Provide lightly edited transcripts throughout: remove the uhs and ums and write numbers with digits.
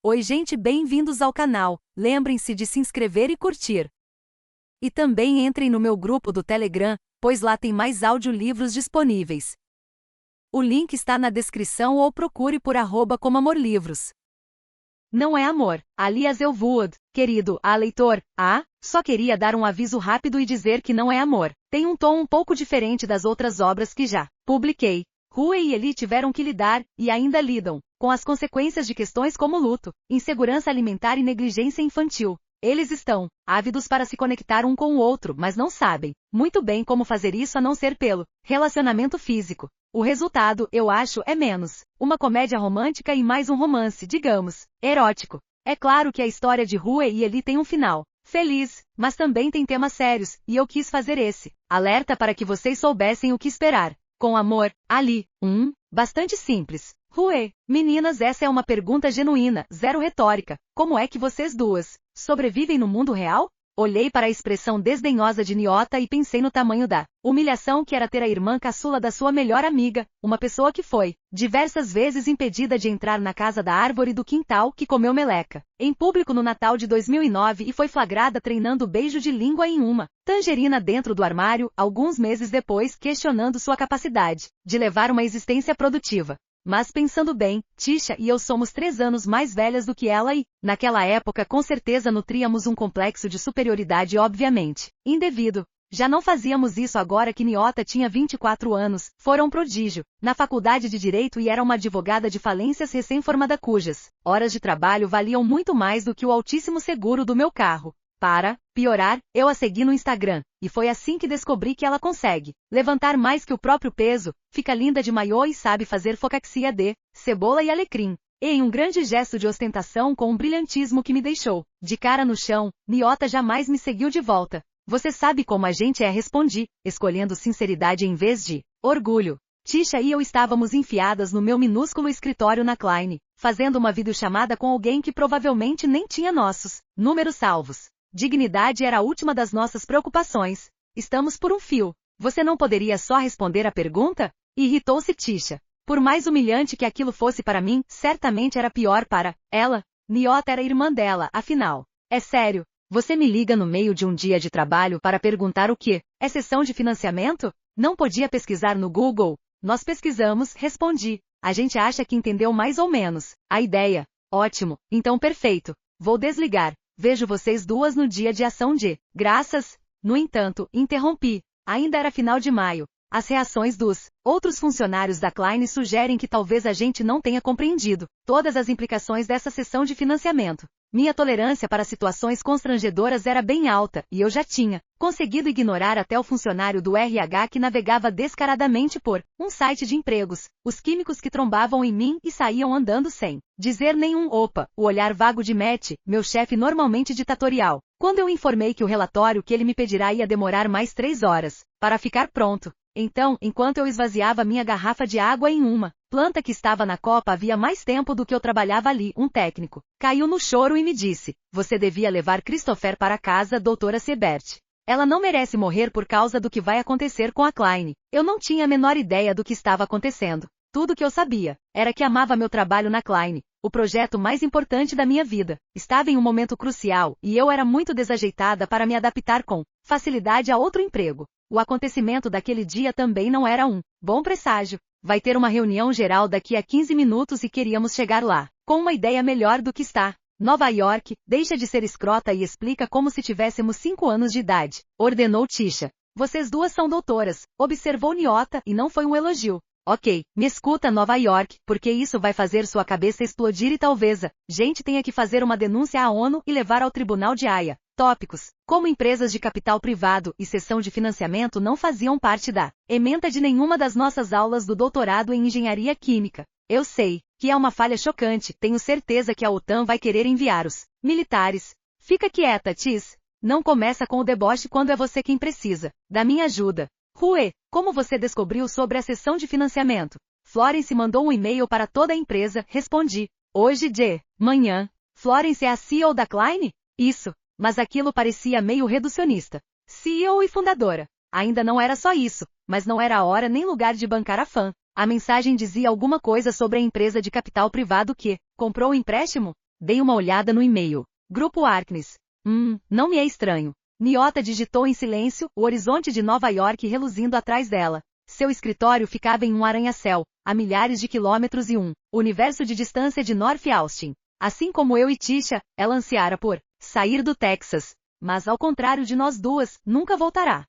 Oi gente, bem-vindos ao canal. Lembrem-se de se inscrever e curtir. E também entrem no meu grupo do Telegram, pois lá tem mais audiolivros disponíveis. O link está na descrição ou procure por @comamorlivros. Não é amor. Alias eu would, querido, leitor, só queria dar um aviso rápido e dizer que não é amor. Tem um tom um pouco diferente das outras obras que já publiquei. Rue e Ellie tiveram que lidar, e ainda lidam, com as consequências de questões como luto, insegurança alimentar e negligência infantil. Eles estão ávidos para se conectar um com o outro, mas não sabem muito bem como fazer isso a não ser pelo relacionamento físico. O resultado, eu acho, é menos uma comédia romântica e mais um romance, digamos, erótico. É claro que a história de Rue e Ellie tem um final feliz, mas também tem temas sérios, e eu quis fazer esse alerta para que vocês soubessem o que esperar. Com amor, Ali. Bastante simples. Rue, meninas, essa é uma pergunta genuína, zero retórica. Como é que vocês duas sobrevivem no mundo real? Olhei para a expressão desdenhosa de Nyota e pensei no tamanho da humilhação que era ter a irmã caçula da sua melhor amiga, uma pessoa que foi diversas vezes impedida de entrar na casa da árvore do quintal que comeu meleca em público no Natal de 2009 e foi flagrada treinando beijo de língua em uma tangerina dentro do armário, alguns meses depois, questionando sua capacidade de levar uma existência produtiva. Mas pensando bem, Tisha e eu somos 3 anos mais velhas do que ela e, naquela época, com certeza nutríamos um complexo de superioridade obviamente indevido. Já não fazíamos isso agora que Nyota tinha 24 anos, fora um prodígio, na faculdade de Direito e era uma advogada de falências recém-formada cujas horas de trabalho valiam muito mais do que o altíssimo seguro do meu carro. Para piorar, eu a segui no Instagram, e foi assim que descobri que ela consegue levantar mais que o próprio peso, fica linda de maiô e sabe fazer focaxia de cebola e alecrim. E em um grande gesto de ostentação com um brilhantismo que me deixou de cara no chão, Nyota jamais me seguiu de volta. Você sabe como a gente é, respondi, escolhendo sinceridade em vez de orgulho. Tisha e eu estávamos enfiadas no meu minúsculo escritório na Klein, fazendo uma videochamada com alguém que provavelmente nem tinha nossos números salvos. Dignidade era a última das nossas preocupações. Estamos por um fio. Você não poderia só responder a pergunta? Irritou-se Tisha. Por mais humilhante que aquilo fosse para mim, certamente era pior para ela. Nyota era irmã dela, afinal. É sério. Você me liga no meio de um dia de trabalho para perguntar o quê? É sessão de financiamento? Não podia pesquisar no Google? Nós pesquisamos, respondi. A gente acha que entendeu mais ou menos a ideia. Ótimo. Então perfeito. Vou desligar. Vejo vocês duas no dia de ação de graças. No entanto, interrompi. Ainda era final de maio. As reações dos outros funcionários da Klein sugerem que talvez a gente não tenha compreendido todas as implicações dessa sessão de financiamento. Minha tolerância para situações constrangedoras era bem alta, e eu já tinha conseguido ignorar até o funcionário do RH que navegava descaradamente por um site de empregos, os químicos que trombavam em mim e saíam andando sem dizer nenhum opa, o olhar vago de Matt, meu chefe normalmente ditatorial, quando eu informei que o relatório que ele me pedirá ia demorar mais 3 horas para ficar pronto. Então, enquanto eu esvaziava minha garrafa de água em uma planta que estava na copa havia mais tempo do que eu trabalhava ali, um técnico caiu no choro e me disse: você devia levar Christopher para casa, doutora Sebert. Ela não merece morrer por causa do que vai acontecer com a Klein. Eu não tinha a menor ideia do que estava acontecendo. Tudo que eu sabia era que amava meu trabalho na Klein. O projeto mais importante da minha vida estava em um momento crucial, e eu era muito desajeitada para me adaptar com facilidade a outro emprego. O acontecimento daquele dia também não era um bom presságio. Vai ter uma reunião geral daqui a 15 minutos e queríamos chegar lá com uma ideia melhor do que está. Nova York, deixa de ser escrota e explica como se tivéssemos 5 anos de idade, ordenou Tisha. Vocês duas são doutoras, observou Nyota, e não foi um elogio. Ok, me escuta Nova York, porque isso vai fazer sua cabeça explodir e talvez a gente tenha que fazer uma denúncia à ONU e levar ao Tribunal de Haia. Tópicos, como empresas de capital privado e sessão de financiamento não faziam parte da ementa de nenhuma das nossas aulas do doutorado em engenharia química. Eu sei que é uma falha chocante, tenho certeza que a OTAN vai querer enviar os militares. Fica quieta, Tis. Não começa com o deboche quando é você quem precisa da minha ajuda. Rue, como você descobriu sobre a sessão de financiamento? Florence mandou um e-mail para toda a empresa, respondi. Hoje de manhã. Florence é a CEO da Klein? Isso. Mas aquilo parecia meio reducionista. CEO e fundadora. Ainda não era só isso, mas não era a hora nem lugar de bancar a fã. A mensagem dizia alguma coisa sobre a empresa de capital privado que comprou o empréstimo? Dei uma olhada no e-mail. Grupo Arknes. Não me é estranho. Niota digitou em silêncio, o horizonte de Nova York reluzindo atrás dela. Seu escritório ficava em um arranha-céu, a milhares de quilômetros e um universo de distância de North Austin. Assim como eu e Tisha, ela ansiara por sair do Texas. Mas ao contrário de nós duas, nunca voltará.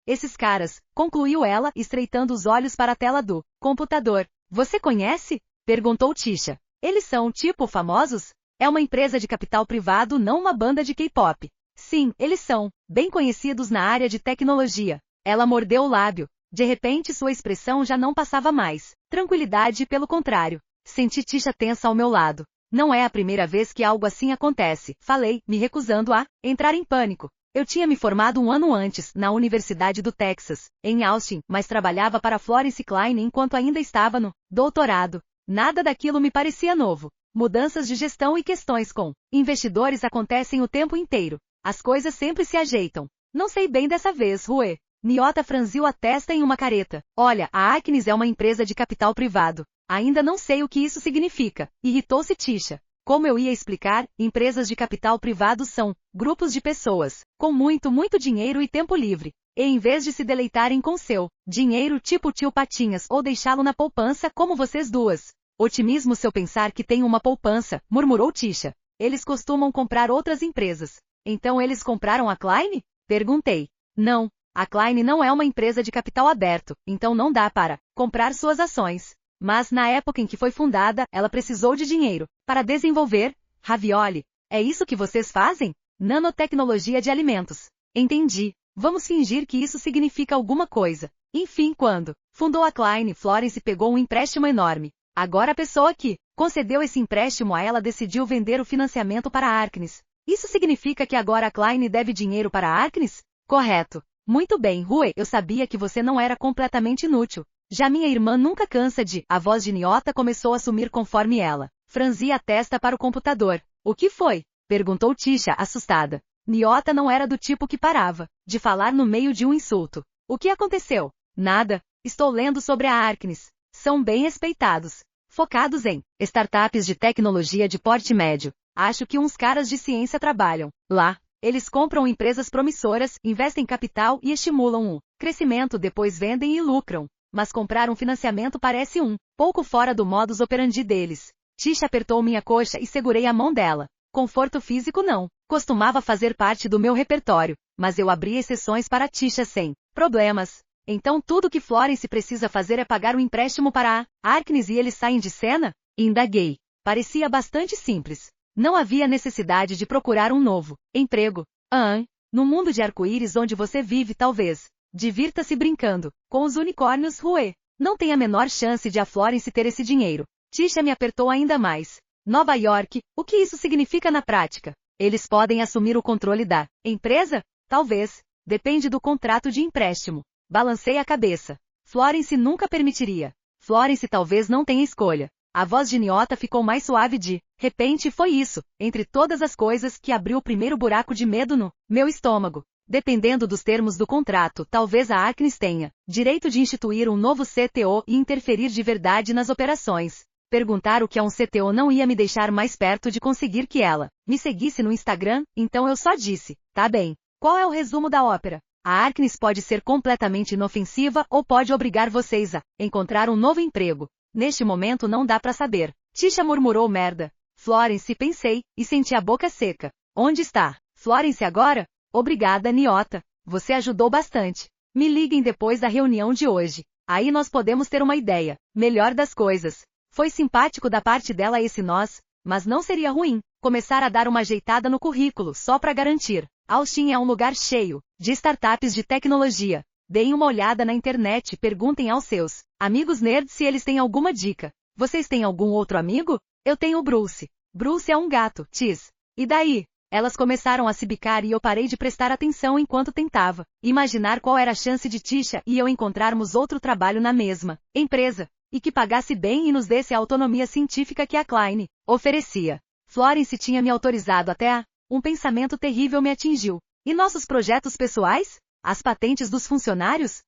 Esses caras, concluiu ela, estreitando os olhos para a tela do computador. Você conhece? Perguntou Tisha. Eles são, tipo, famosos? É uma empresa de capital privado, não uma banda de K-pop. Sim, eles são, bem conhecidos na área de tecnologia. Ela mordeu o lábio. De repente sua expressão já não passava mais tranquilidade, pelo contrário. Senti Tisha tensa ao meu lado. Não é a primeira vez que algo assim acontece, falei, me recusando a entrar em pânico. Eu tinha me formado um ano antes, na Universidade do Texas, em Austin, mas trabalhava para Florence Klein enquanto ainda estava no doutorado. Nada daquilo me parecia novo. Mudanças de gestão e questões com investidores acontecem o tempo inteiro. As coisas sempre se ajeitam. Não sei bem dessa vez, Rue. Niota franziu a testa em uma careta. Olha, a Arknes é uma empresa de capital privado. Ainda não sei o que isso significa. Irritou-se Tisha. Como eu ia explicar, empresas de capital privado são grupos de pessoas com muito dinheiro e tempo livre. E em vez de se deleitarem com seu dinheiro tipo tio Patinhas ou deixá-lo na poupança como vocês duas. Otimismo se eu pensar que tenho uma poupança, murmurou Tisha. Eles costumam comprar outras empresas. Então eles compraram a Klein? Perguntei. Não, a Klein não é uma empresa de capital aberto, então não dá para comprar suas ações. Mas na época em que foi fundada, ela precisou de dinheiro para desenvolver ravioli. É isso que vocês fazem? Nanotecnologia de alimentos. Entendi. Vamos fingir que isso significa alguma coisa. Enfim, quando fundou a Klein, Florence pegou um empréstimo enorme. Agora a pessoa que concedeu esse empréstimo a ela decidiu vender o financiamento para a Arknes. Isso significa que agora a Klein deve dinheiro para a Arknes? Correto. Muito bem, Rue, eu sabia que você não era completamente inútil. Já minha irmã nunca cansa de... A voz de Niota começou a sumir conforme ela franzia a testa para o computador. O que foi? Perguntou Tisha, assustada. Niota não era do tipo que parava de falar no meio de um insulto. O que aconteceu? Nada. Estou lendo sobre a Arknes. São bem respeitados. Focados em startups de tecnologia de porte médio. Acho que uns caras de ciência trabalham lá. Eles compram empresas promissoras, investem capital e estimulam o crescimento, depois vendem e lucram. Mas comprar um financiamento parece um pouco fora do modus operandi deles. Tisha apertou minha coxa e segurei a mão dela. Conforto físico não. Costumava fazer parte do meu repertório, mas eu abri exceções para Tisha sem problemas. Então tudo que Florence precisa fazer é pagar um empréstimo para a Arknes e eles saem de cena? Indaguei. Parecia bastante simples. Não havia necessidade de procurar um novo emprego. No mundo de arco-íris onde você vive, talvez. Divirta-se brincando com os unicórnios, Rue. Não tem a menor chance de a Florence ter esse dinheiro. Tisha me apertou ainda mais. Nova York, o que isso significa na prática? Eles podem assumir o controle da empresa? Talvez. Depende do contrato de empréstimo. Balancei a cabeça. Florence nunca permitiria. Florence talvez não tenha escolha. A voz de Niota ficou mais suave de repente foi isso, entre todas as coisas, que abriu o primeiro buraco de medo no meu estômago. Dependendo dos termos do contrato, talvez a Arknes tenha direito de instituir um novo CTO e interferir de verdade nas operações. Perguntar o que é um CTO não ia me deixar mais perto de conseguir que ela me seguisse no Instagram, então eu só disse, tá bem. Qual é o resumo da ópera? A Arknes pode ser completamente inofensiva ou pode obrigar vocês a encontrar um novo emprego. Neste momento não dá pra saber. Tisha murmurou merda. Florence, pensei, e senti a boca seca. Onde está? Florence agora? Obrigada, Niota. Você ajudou bastante. Me liguem depois da reunião de hoje. Aí nós podemos ter uma ideia melhor das coisas. Foi simpático da parte dela esse nós, mas não seria ruim começar a dar uma ajeitada no currículo só para garantir. Austin é um lugar cheio de startups de tecnologia. Deem uma olhada na internet e perguntem aos seus amigos nerds se eles têm alguma dica. Vocês têm algum outro amigo? Eu tenho o Bruce. Bruce é um gato, Tis. E daí? Elas começaram a se bicar e eu parei de prestar atenção enquanto tentava imaginar qual era a chance de Tisha e eu encontrarmos outro trabalho na mesma empresa, e que pagasse bem e nos desse a autonomia científica que a Klein oferecia. Florence tinha me autorizado até um pensamento terrível me atingiu. E nossos projetos pessoais? As patentes dos funcionários?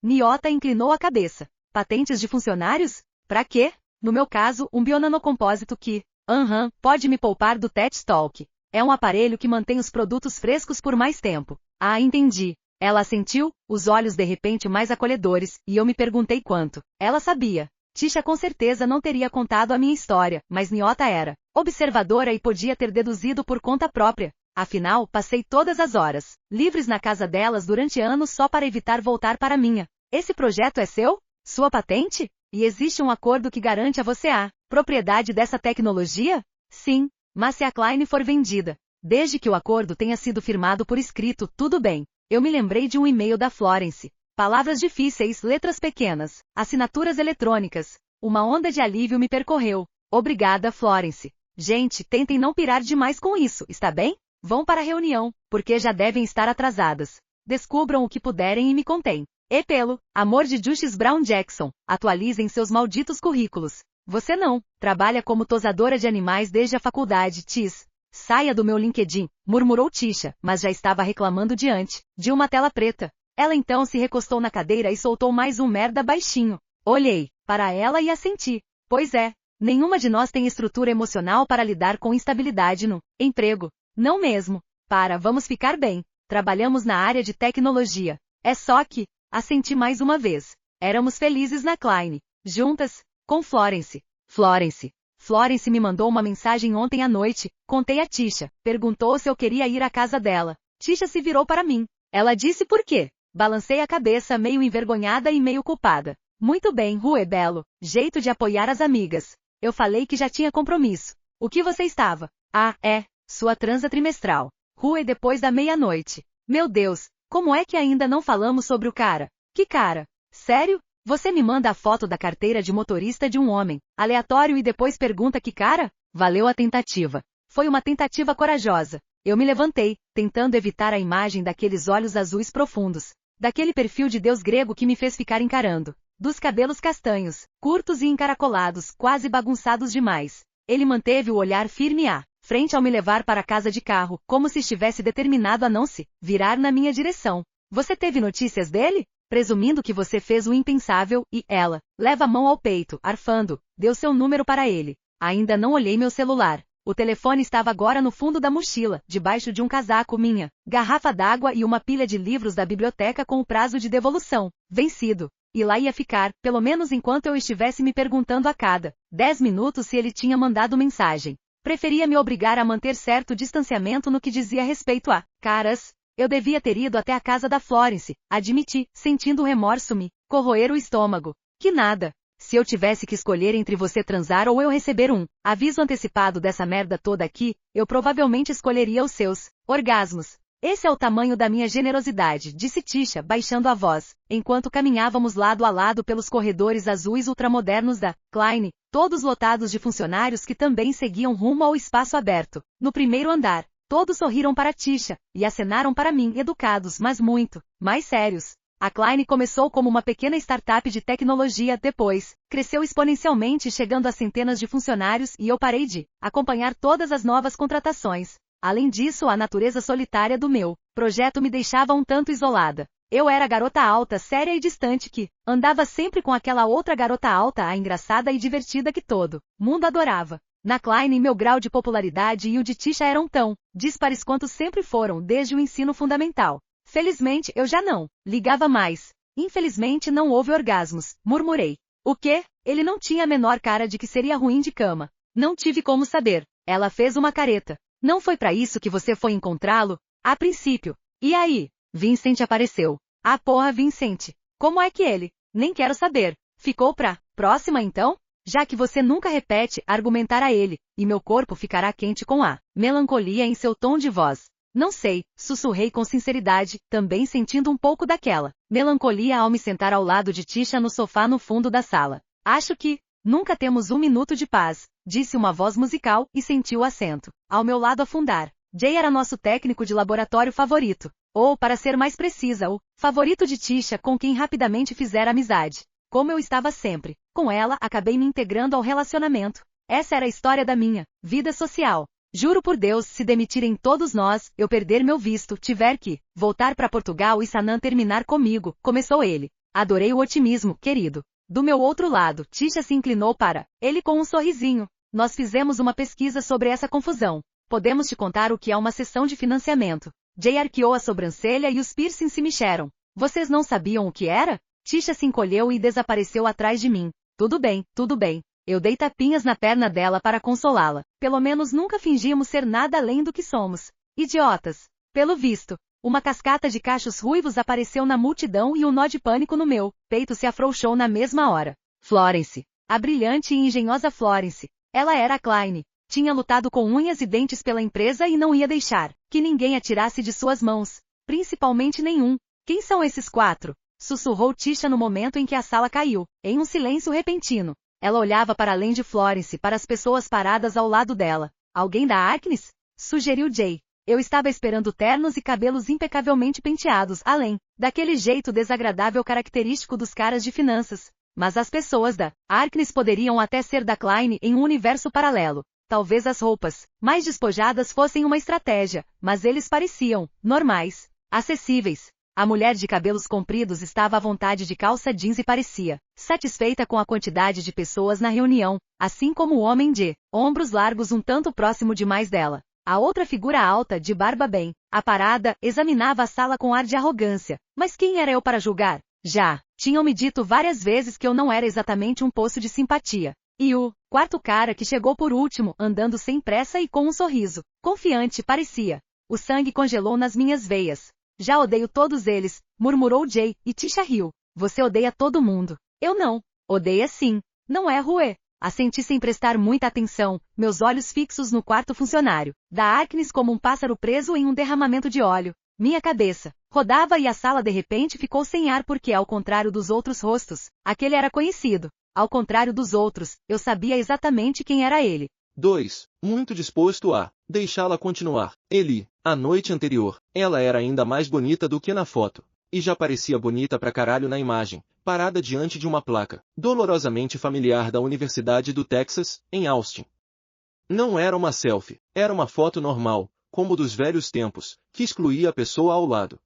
Niota inclinou a cabeça. Patentes de funcionários? Pra quê? No meu caso, um bionanocompósito que Pode me poupar do TED Talk. É um aparelho que mantém os produtos frescos por mais tempo. Ah, entendi. Ela assentiu, os olhos de repente mais acolhedores, e eu me perguntei quanto. Ela sabia. Tisha com certeza não teria contado a minha história, mas Nyota era observadora e podia ter deduzido por conta própria. Afinal, passei todas as horas livres na casa delas durante anos só para evitar voltar para a minha. Esse projeto é seu? Sua patente? E existe um acordo que garante a você a propriedade dessa tecnologia? Sim, mas se a Klein for vendida, desde que o acordo tenha sido firmado por escrito, tudo bem. Eu me lembrei de um e-mail da Florence. Palavras difíceis, letras pequenas, assinaturas eletrônicas. Uma onda de alívio me percorreu. Obrigada, Florence. Gente, tentem não pirar demais com isso, está bem? Vão para a reunião, porque já devem estar atrasadas. Descubram o que puderem e me contem. E pelo amor de Justice Brown Jackson, atualizem seus malditos currículos. Você não, trabalha como tosadora de animais desde a faculdade, Tis. Saia do meu LinkedIn, murmurou Tisha, mas já estava reclamando diante de uma tela preta. Ela então se recostou na cadeira e soltou mais um merda baixinho. Olhei para ela e assenti. Pois é, nenhuma de nós tem estrutura emocional para lidar com instabilidade no emprego. Não mesmo. Vamos ficar bem. Trabalhamos na área de tecnologia. É só que, assenti mais uma vez. Éramos felizes na Klein. Juntas, com Florence. Florence me mandou uma mensagem ontem à noite, contei a Tisha. Perguntou se eu queria ir à casa dela. Tisha se virou para mim. Ela disse por quê? Balancei a cabeça meio envergonhada e meio culpada. Muito bem, Rue Belo. Jeito de apoiar as amigas. Eu falei que já tinha compromisso. O que você estava? Ah, é. Sua transa trimestral. Rue depois da meia-noite. Meu Deus, como é que ainda não falamos sobre o cara? Que cara? Sério? Você me manda a foto da carteira de motorista de um homem, aleatório e depois pergunta que cara? Valeu a tentativa. Foi uma tentativa corajosa. Eu me levantei, tentando evitar a imagem daqueles olhos azuis profundos. Daquele perfil de deus grego que me fez ficar encarando. Dos cabelos castanhos, curtos e encaracolados, quase bagunçados demais. Ele manteve o olhar firme frente ao me levar para a casa de carro, como se estivesse determinado a não se virar na minha direção. Você teve notícias dele? Presumindo que você fez o impensável, e ela leva a mão ao peito, arfando, deu seu número para ele. Ainda não olhei meu celular. O telefone estava agora no fundo da mochila, debaixo de um casaco minha, garrafa d'água e uma pilha de livros da biblioteca com o prazo de devolução vencido. E lá ia ficar, pelo menos enquanto eu estivesse me perguntando a cada 10 minutos se ele tinha mandado mensagem. Preferia me obrigar a manter certo distanciamento no que dizia respeito a caras. Eu devia ter ido até a casa da Florence, admiti, sentindo o remorso me corroer o estômago. Que nada. Se eu tivesse que escolher entre você transar ou eu receber um aviso antecipado dessa merda toda aqui, eu provavelmente escolheria os seus orgasmos. Esse é o tamanho da minha generosidade, disse Tisha, baixando a voz, enquanto caminhávamos lado a lado pelos corredores azuis ultramodernos da Klein, todos lotados de funcionários que também seguiam rumo ao espaço aberto. No primeiro andar, todos sorriram para Tisha, e acenaram para mim, educados, mas muito mais sérios. A Klein começou como uma pequena startup de tecnologia, depois cresceu exponencialmente, chegando a centenas de funcionários, e eu parei de acompanhar todas as novas contratações. Além disso, a natureza solitária do meu projeto me deixava um tanto isolada. Eu era a garota alta, séria e distante que andava sempre com aquela outra garota alta, a engraçada e divertida que todo mundo adorava. Na Klein, meu grau de popularidade e o de Tisha eram tão dispares quanto sempre foram desde o ensino fundamental. Felizmente, eu já não ligava mais. Infelizmente, não houve orgasmos, murmurei. O quê? Ele não tinha a menor cara de que seria ruim de cama. Não tive como saber. Ela fez uma careta. Não foi para isso que você foi encontrá-lo? A princípio. E aí? Vincent apareceu. Ah, porra, Vincent. Como é que ele? Nem quero saber. Ficou pra próxima então? Já que você nunca repete, argumentar a ele, e meu corpo ficará quente com a melancolia em seu tom de voz. Não sei, sussurrei com sinceridade, também sentindo um pouco daquela melancolia ao me sentar ao lado de Tisha no sofá no fundo da sala. Acho que nunca temos um minuto de paz, disse uma voz musical, e senti o assento ao meu lado afundar. Jay era nosso técnico de laboratório favorito. Ou, para ser mais precisa, o favorito de Tisha, com quem rapidamente fizera amizade. Como eu estava sempre com ela, acabei me integrando ao relacionamento. Essa era a história da minha vida social. Juro por Deus, se demitirem todos nós, eu perder meu visto, tiver que voltar para Portugal e Sanam terminar comigo, começou ele. Adorei o otimismo, querido. Do meu outro lado, Tisha se inclinou para ele com um sorrisinho. Nós fizemos uma pesquisa sobre essa confusão. Podemos te contar o que é uma sessão de financiamento. Jay arqueou a sobrancelha e os piercings se mexeram. Vocês não sabiam o que era? Tisha se encolheu e desapareceu atrás de mim. Tudo bem, tudo bem. Eu dei tapinhas na perna dela para consolá-la. Pelo menos nunca fingimos ser nada além do que somos. Idiotas. Pelo visto, uma cascata de cachos ruivos apareceu na multidão e um nó de pânico no meu peito se afrouxou na mesma hora. Florence. A brilhante e engenhosa Florence. Ela era a Klein. Tinha lutado com unhas e dentes pela empresa e não ia deixar que ninguém a tirasse de suas mãos. Principalmente nenhum. Quem são esses 4? Sussurrou Tisha no momento em que a sala caiu, em um silêncio repentino. Ela olhava para além de Florence, para as pessoas paradas ao lado dela. Alguém da Arknes? Sugeriu Jay. Eu estava esperando ternos e cabelos impecavelmente penteados, além daquele jeito desagradável característico dos caras de finanças. Mas as pessoas da Arknes poderiam até ser da Klein em um universo paralelo. Talvez as roupas mais despojadas fossem uma estratégia, mas eles pareciam normais, acessíveis. A mulher de cabelos compridos estava à vontade de calça jeans e parecia satisfeita com a quantidade de pessoas na reunião, assim como o homem de ombros largos um tanto próximo demais dela. A outra figura alta, de barba bem aparada, examinava a sala com ar de arrogância. Mas quem era eu para julgar? Já tinham me dito várias vezes que eu não era exatamente um poço de simpatia. E o quarto cara que chegou por último, andando sem pressa e com um sorriso confiante, parecia. O sangue congelou nas minhas veias. Já odeio todos eles, murmurou Jay, e Tisha riu. Você odeia todo mundo. Eu não. Odeia sim. Não é, Rue? Assenti sem prestar muita atenção, meus olhos fixos no quarto funcionário da Arknes como um pássaro preso em um derramamento de óleo. Minha cabeça rodava e a sala de repente ficou sem ar porque, ao contrário dos outros rostos, aquele era conhecido. Ao contrário dos outros, eu sabia exatamente quem era ele. 2. Muito disposto a deixá-la continuar. Eli, a noite anterior, ela era ainda mais bonita do que na foto. E já parecia bonita pra caralho na imagem, parada diante de uma placa, dolorosamente familiar da Universidade do Texas, em Austin. Não era uma selfie, era uma foto normal, como dos velhos tempos, que excluía a pessoa ao lado.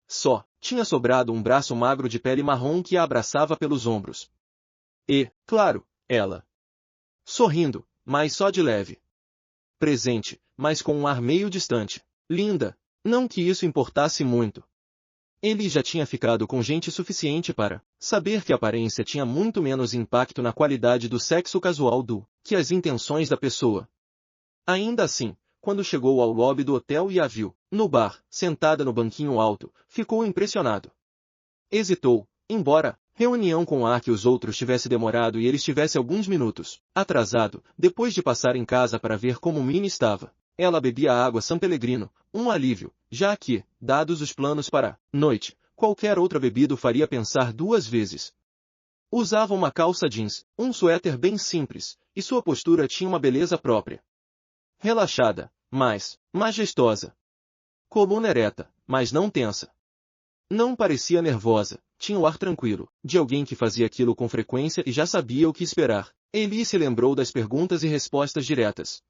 Só tinha sobrado um braço magro de pele marrom que a abraçava pelos ombros. E, claro, ela. Sorrindo, mas só de leve. Presente, mas com um ar meio distante. Linda. Não que isso importasse muito. Ele já tinha ficado com gente suficiente para saber que a aparência tinha muito menos impacto na qualidade do sexo casual que as intenções da pessoa. Ainda assim, quando chegou ao lobby do hotel e a viu, no bar, sentada no banquinho alto, ficou impressionado. Hesitou, embora reunião com a que os outros tivesse demorado e ele estivesse alguns minutos atrasado, depois de passar em casa para ver como o menino estava. Ela bebia água San Pellegrino, um alívio, já que, dados os planos para noite, qualquer outra bebida o faria pensar 2 vezes. Usava uma calça jeans, um suéter bem simples, e sua postura tinha uma beleza própria. Relaxada, mas majestosa. Coluna ereta, mas não tensa. Não parecia nervosa, tinha o ar tranquilo, de alguém que fazia aquilo com frequência e já sabia o que esperar. Eli se lembrou das perguntas e respostas diretas.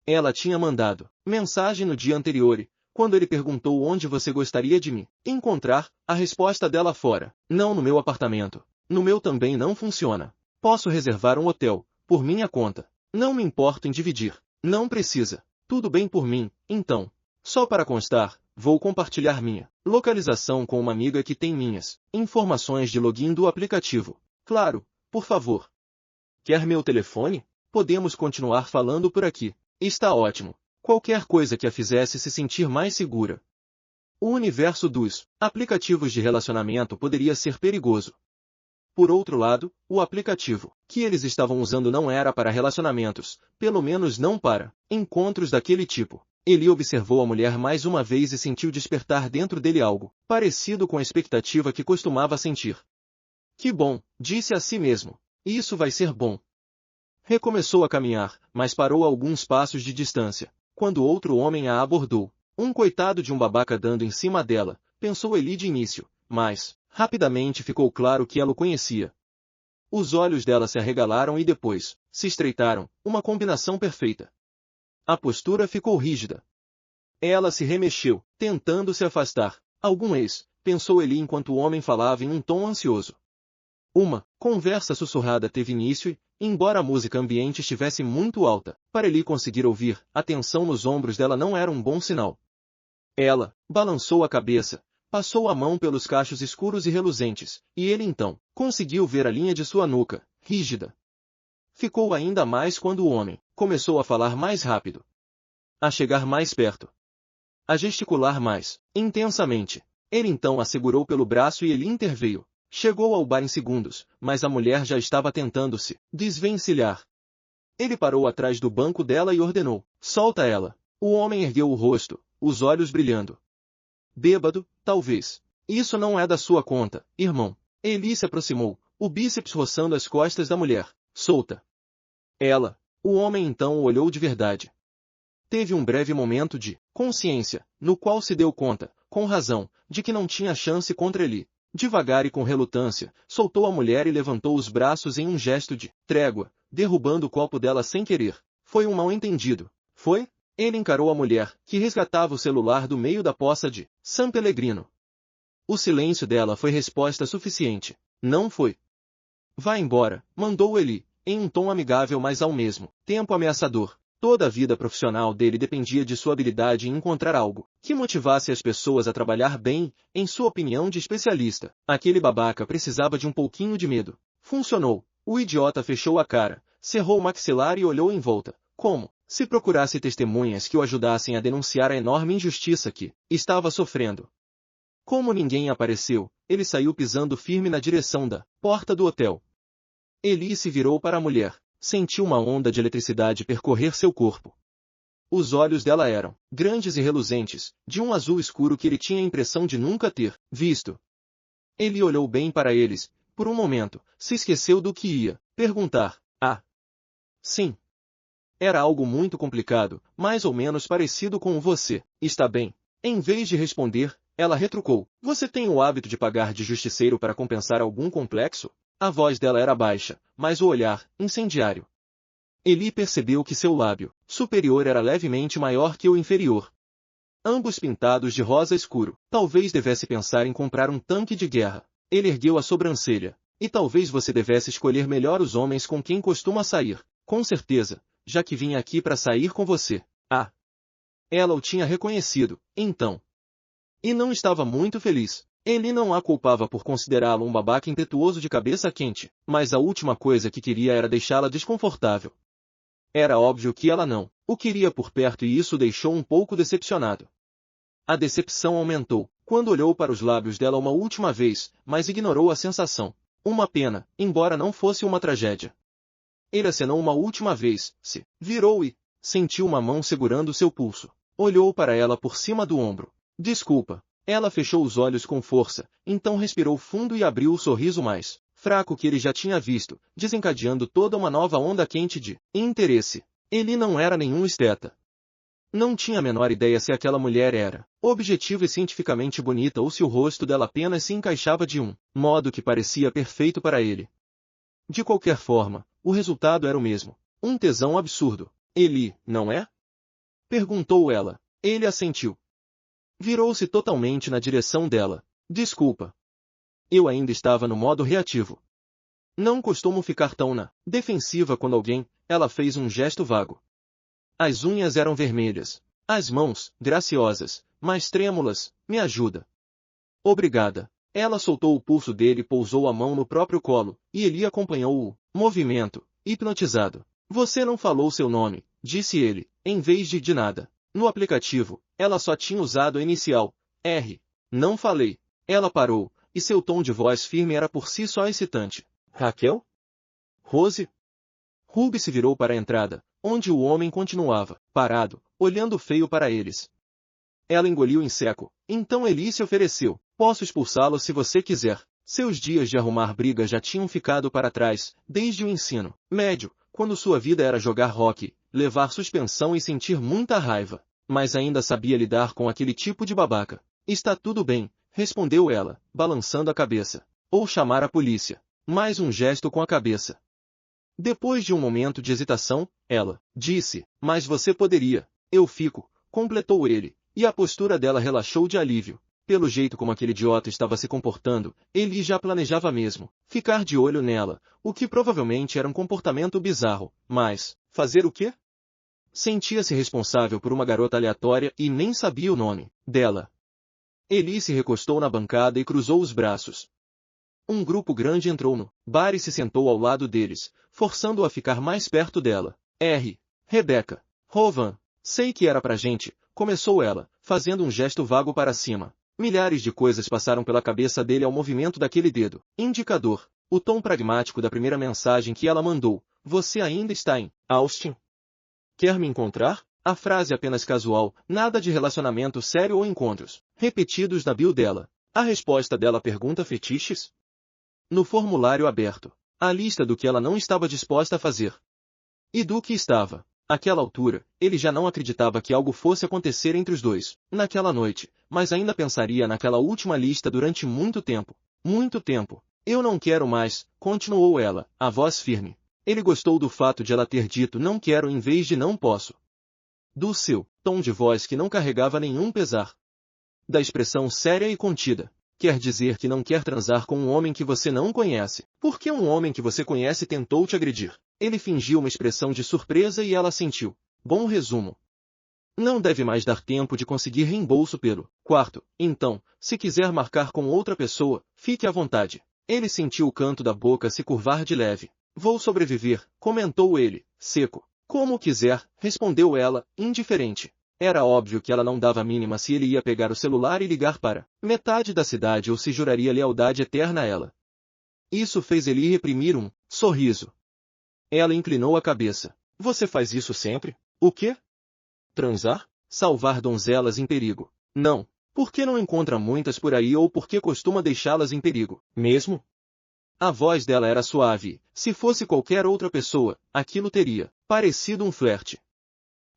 Ela tinha mandado mensagem no dia anterior e, quando ele perguntou onde você gostaria de me encontrar, a resposta dela fora: não no meu apartamento. No meu também não funciona. Posso reservar um hotel, por minha conta. Não me importo em dividir. Não precisa. Tudo bem por mim, então. Só para constar, vou compartilhar minha localização com uma amiga que tem minhas informações de login do aplicativo. Claro, por favor. Quer meu telefone? Podemos continuar falando por aqui. Está ótimo. Qualquer coisa que a fizesse se sentir mais segura. O universo dos aplicativos de relacionamento poderia ser perigoso. Por outro lado, o aplicativo que eles estavam usando não era para relacionamentos, pelo menos não para encontros daquele tipo. Ele observou a mulher mais uma vez e sentiu despertar dentro dele algo parecido com a expectativa que costumava sentir. Que bom, disse a si mesmo. Isso vai ser bom. Recomeçou a caminhar, mas parou a alguns passos de distância, quando outro homem a abordou. Um coitado de um babaca dando em cima dela, pensou Eli de início, mas, rapidamente ficou claro que ela o conhecia. Os olhos dela se arregalaram e depois, se estreitaram, uma combinação perfeita. A postura ficou rígida. Ela se remexeu, tentando se afastar. Algum ex, pensou Eli enquanto o homem falava em um tom ansioso. Uma conversa sussurrada teve início e, embora a música ambiente estivesse muito alta, para ele conseguir ouvir, a tensão nos ombros dela não era um bom sinal. Ela balançou a cabeça, passou a mão pelos cachos escuros e reluzentes, e ele então conseguiu ver a linha de sua nuca, rígida. Ficou ainda mais quando o homem começou a falar mais rápido, a chegar mais perto, a gesticular mais intensamente. Ele então a segurou pelo braço e ele interveio. Chegou ao bar em segundos, mas a mulher já estava tentando se desvencilhar. Ele parou atrás do banco dela e ordenou: solta ela. O homem ergueu o rosto, os olhos brilhando. Bêbado, talvez. Isso não é da sua conta, irmão. Eli se aproximou, o bíceps roçando as costas da mulher. Solta. Ela. O homem então o olhou de verdade. Teve um breve momento de consciência, no qual se deu conta, com razão, de que não tinha chance contra ele. Devagar e com relutância, soltou a mulher e levantou os braços em um gesto de trégua, derrubando o copo dela sem querer. Foi um mal-entendido. Foi? Ele encarou a mulher, que resgatava o celular do meio da poça de San Pellegrino. O silêncio dela foi resposta suficiente. Não foi. Vá embora, mandou ele, em um tom amigável mas ao mesmo tempo ameaçador. Toda a vida profissional dele dependia de sua habilidade em encontrar algo que motivasse as pessoas a trabalhar bem, em sua opinião de especialista. Aquele babaca precisava de um pouquinho de medo. Funcionou. O idiota fechou a cara, cerrou o maxilar e olhou em volta, como se procurasse testemunhas que o ajudassem a denunciar a enorme injustiça que estava sofrendo. Como ninguém apareceu, ele saiu pisando firme na direção da porta do hotel. Eli se virou para a mulher. Sentiu uma onda de eletricidade percorrer seu corpo. Os olhos dela eram grandes e reluzentes, de um azul escuro que ele tinha a impressão de nunca ter visto. Ele olhou bem para eles, por um momento, se esqueceu do que ia perguntar. Ah! Sim. Era algo muito complicado, mais ou menos parecido com o você está bem. Em vez de responder, ela retrucou. Você tem o hábito de pagar de justiceiro para compensar algum complexo? A voz dela era baixa, mas o olhar, incendiário. Eli percebeu que seu lábio superior era levemente maior que o inferior. Ambos pintados de rosa escuro. Talvez devesse pensar em comprar um tanque de guerra. Ele ergueu a sobrancelha. E talvez você devesse escolher melhor os homens com quem costuma sair. Com certeza, já que vim aqui para sair com você. Ah! Ela o tinha reconhecido, então. E não estava muito feliz. Ele não a culpava por considerá-lo um babaca impetuoso de cabeça quente, mas a última coisa que queria era deixá-la desconfortável. Era óbvio que ela não o queria por perto e isso o deixou um pouco decepcionado. A decepção aumentou, quando olhou para os lábios dela uma última vez, mas ignorou a sensação. Uma pena, embora não fosse uma tragédia. Ele acenou uma última vez, se virou e sentiu uma mão segurando seu pulso. Olhou para ela por cima do ombro. Desculpa. Ela fechou os olhos com força, então respirou fundo e abriu o sorriso mais fraco que ele já tinha visto, desencadeando toda uma nova onda quente de interesse. Ele não era nenhum esteta. Não tinha a menor ideia se aquela mulher era objetiva e cientificamente bonita ou se o rosto dela apenas se encaixava de um modo que parecia perfeito para ele. De qualquer forma, o resultado era o mesmo. Um tesão absurdo. Ele, não é? Perguntou ela. Ele assentiu. Virou-se totalmente na direção dela. Desculpa. Eu ainda estava no modo reativo. Não costumo ficar tão na defensiva quando alguém... Ela fez um gesto vago. As unhas eram vermelhas. As mãos, graciosas, mas trêmulas. Me ajuda. Obrigada. Ela soltou o pulso dele e pousou a mão no próprio colo, e ele acompanhou o movimento, hipnotizado. Você não falou seu nome, disse ele, em vez de nada. No aplicativo, ela só tinha usado a inicial, R. Não falei. Ela parou, e seu tom de voz firme era por si só excitante. Raquel? Rose? Ruby se virou para a entrada, onde o homem continuava, parado, olhando feio para eles. Ela engoliu em seco. Então Eli se ofereceu. Posso expulsá-lo se você quiser. Seus dias de arrumar briga já tinham ficado para trás, desde o ensino médio, quando sua vida era jogar hóquei, levar suspensão e sentir muita raiva. Mas ainda sabia lidar com aquele tipo de babaca. Está tudo bem, respondeu ela, balançando a cabeça. Ou chamar a polícia. Mais um gesto com a cabeça. Depois de um momento de hesitação, ela disse, mas você poderia. Eu fico, completou ele, e a postura dela relaxou de alívio. Pelo jeito como aquele idiota estava se comportando, ele já planejava mesmo ficar de olho nela, o que provavelmente era um comportamento bizarro, mas fazer o quê? Sentia-se responsável por uma garota aleatória e nem sabia o nome dela. Eli se recostou na bancada e cruzou os braços. Um grupo grande entrou no bar e se sentou ao lado deles, forçando-o a ficar mais perto dela. Rebecca. Rovan. Sei que era pra gente, começou ela, fazendo um gesto vago para cima. Milhares de coisas passaram pela cabeça dele ao movimento daquele dedo indicador. O tom pragmático da primeira mensagem que ela mandou. Você ainda está em Austin? Quer me encontrar? A frase apenas casual, nada de relacionamento sério ou encontros repetidos na bio dela. A resposta dela pergunta fetiches? No formulário aberto, a lista do que ela não estava disposta a fazer. E do que estava. Àquela altura, ele já não acreditava que algo fosse acontecer entre os dois, naquela noite, mas ainda pensaria naquela última lista durante muito tempo. Muito tempo. Eu não quero mais, continuou ela, a voz firme. Ele gostou do fato de ela ter dito não quero em vez de não posso. Do seu tom de voz que não carregava nenhum pesar. Da expressão séria e contida. Quer dizer que não quer transar com um homem que você não conhece. Por que um homem que você conhece tentou te agredir? Ele fingiu uma expressão de surpresa e ela sentiu. Bom resumo. Não deve mais dar tempo de conseguir reembolso pelo quarto. Então, se quiser marcar com outra pessoa, fique à vontade. Ele sentiu o canto da boca se curvar de leve. Vou sobreviver, comentou ele, seco. Como quiser, respondeu ela, indiferente. Era óbvio que ela não dava a mínima se ele ia pegar o celular e ligar para metade da cidade ou se juraria lealdade eterna a ela. Isso fez ele reprimir um sorriso. Ela inclinou a cabeça. Você faz isso sempre? O quê? Transar? Salvar donzelas em perigo? Não. Por que não encontra muitas por aí ou por que costuma deixá-las em perigo, mesmo? A voz dela era suave. Se fosse qualquer outra pessoa, aquilo teria parecido um flerte.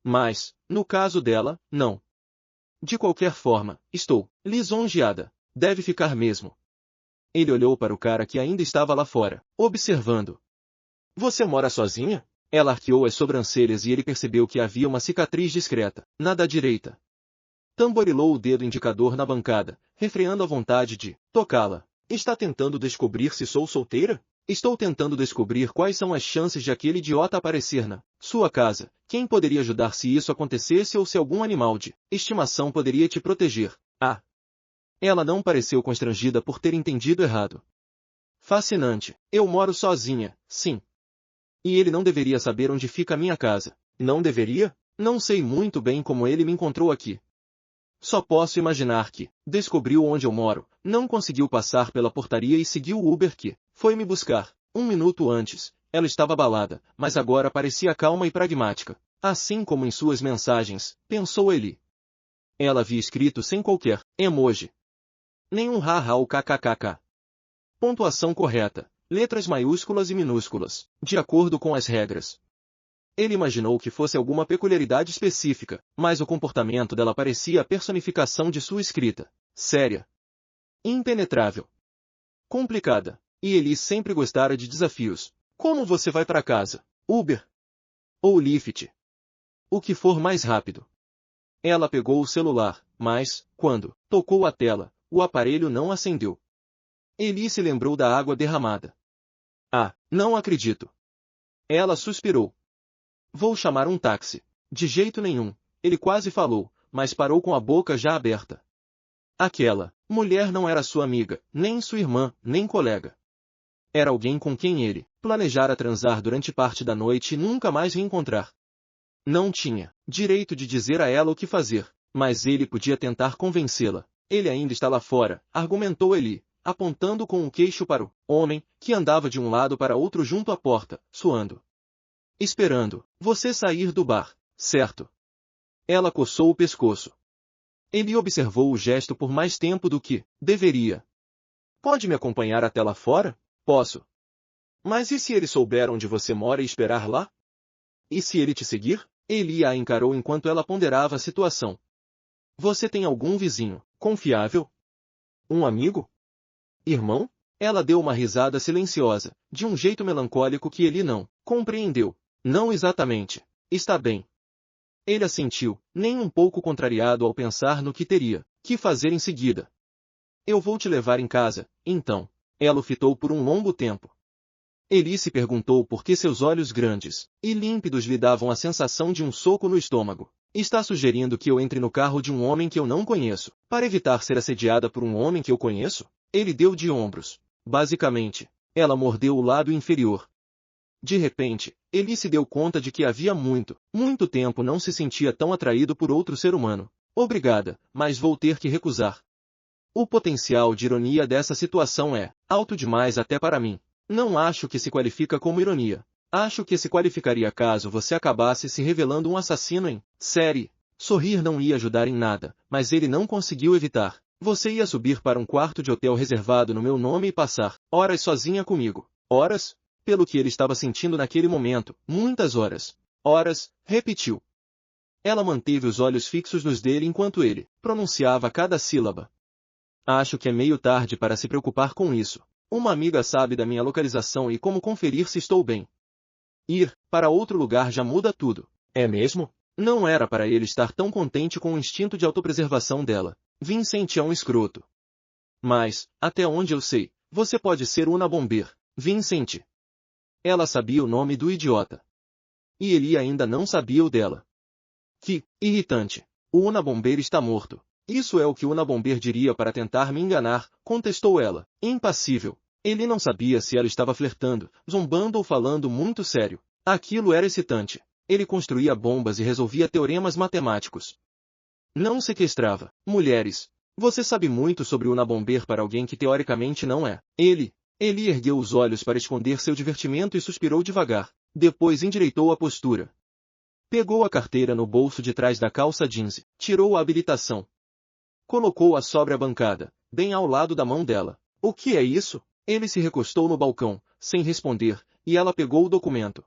Mas, no caso dela, não. De qualquer forma, estou lisonjeada. Deve ficar mesmo. Ele olhou para o cara que ainda estava lá fora, observando. Você mora sozinha? Ela arqueou as sobrancelhas e ele percebeu que havia uma cicatriz discreta, na da direita. Tamborilou o dedo indicador na bancada, refreando a vontade de tocá-la. Está tentando descobrir se sou solteira? Estou tentando descobrir quais são as chances de aquele idiota aparecer na sua casa. Quem poderia ajudar se isso acontecesse ou se algum animal de estimação poderia te proteger? Ah! Ela não pareceu constrangida por ter entendido errado. Fascinante. Eu moro sozinha, sim. E ele não deveria saber onde fica a minha casa. Não deveria? Não sei muito bem como ele me encontrou aqui. Só posso imaginar que descobriu onde eu moro, não conseguiu passar pela portaria e seguiu o Uber que foi me buscar. 1 minuto antes, ela estava abalada, mas agora parecia calma e pragmática. Assim como em suas mensagens, pensou ele. Ela havia escrito sem qualquer emoji. Nenhum haha ou kkkk. Pontuação correta. Letras maiúsculas e minúsculas, de acordo com as regras. Ele imaginou que fosse alguma peculiaridade específica, mas o comportamento dela parecia a personificação de sua escrita. Séria. Impenetrável. Complicada. E ele sempre gostara de desafios. Como você vai para casa? Uber? Ou Lyft? O que for mais rápido. Ela pegou o celular, mas, quando tocou a tela, o aparelho não acendeu. Eli se lembrou da água derramada. Ah, não acredito. Ela suspirou. Vou chamar um táxi. De jeito nenhum, ele quase falou, mas parou com a boca já aberta. Aquela mulher não era sua amiga, nem sua irmã, nem colega. Era alguém com quem ele planejara transar durante parte da noite e nunca mais reencontrar. Não tinha direito de dizer a ela o que fazer, mas ele podia tentar convencê-la. Ele ainda está lá fora, argumentou Eli, apontando com o queixo para o homem, que andava de um lado para outro junto à porta, suando. Esperando você sair do bar, certo? Ela coçou o pescoço. Ele observou o gesto por mais tempo do que deveria. Pode me acompanhar até lá fora? Posso. Mas e se ele souber onde você mora e esperar lá? E se ele te seguir? Ele a encarou enquanto ela ponderava a situação. Você tem algum vizinho confiável? Um amigo? Irmão? Ela deu uma risada silenciosa, de um jeito melancólico que ele não compreendeu. Não exatamente. Está bem. Ele assentiu, nem um pouco contrariado ao pensar no que teria que fazer em seguida. Eu vou te levar em casa, então. Ela o fitou por um longo tempo. Eli se perguntou por que seus olhos grandes e límpidos lhe davam a sensação de um soco no estômago. Está sugerindo que eu entre no carro de um homem que eu não conheço, para evitar ser assediada por um homem que eu conheço? Ele deu de ombros. Basicamente, ela mordeu o lado inferior. De repente, Eli se deu conta de que havia muito tempo não se sentia tão atraído por outro ser humano. Obrigada, mas vou ter que recusar. O potencial de ironia dessa situação é alto demais até para mim. Não acho que se qualifica como ironia. Acho que se qualificaria caso você acabasse se revelando um assassino em série. Sorrir não ia ajudar em nada, mas ele não conseguiu evitar. Você ia subir para um quarto de hotel reservado no meu nome e passar horas sozinha comigo. Horas? Pelo que ele estava sentindo naquele momento, muitas horas. Horas, repetiu. Ela manteve os olhos fixos nos dele enquanto ele pronunciava cada sílaba. Acho que é meio tarde para se preocupar com isso. Uma amiga sabe da minha localização e como conferir se estou bem. Ir para outro lugar já muda tudo. É mesmo? Não era para ele estar tão contente com o instinto de autopreservação dela. Vincent é um escroto. Mas, até onde eu sei, você pode ser Una Bomber, Vincent. Ela sabia o nome do idiota. E ele ainda não sabia o dela. Que irritante. O Una Bomber está morto. Isso é o que Una Bomber diria para tentar me enganar, contestou ela, impassível. Ele não sabia se ela estava flertando, zombando ou falando muito sério. Aquilo era excitante. Ele construía bombas e resolvia teoremas matemáticos. Não sequestrava mulheres. Você sabe muito sobre Una Bomber para alguém que teoricamente não é. Ele ergueu os olhos para esconder seu divertimento e suspirou devagar. Depois endireitou a postura. Pegou a carteira no bolso de trás da calça jeans, tirou a habilitação. Colocou-a sobre a bancada, bem ao lado da mão dela. O que é isso? Ele se recostou no balcão, sem responder, e ela pegou o documento.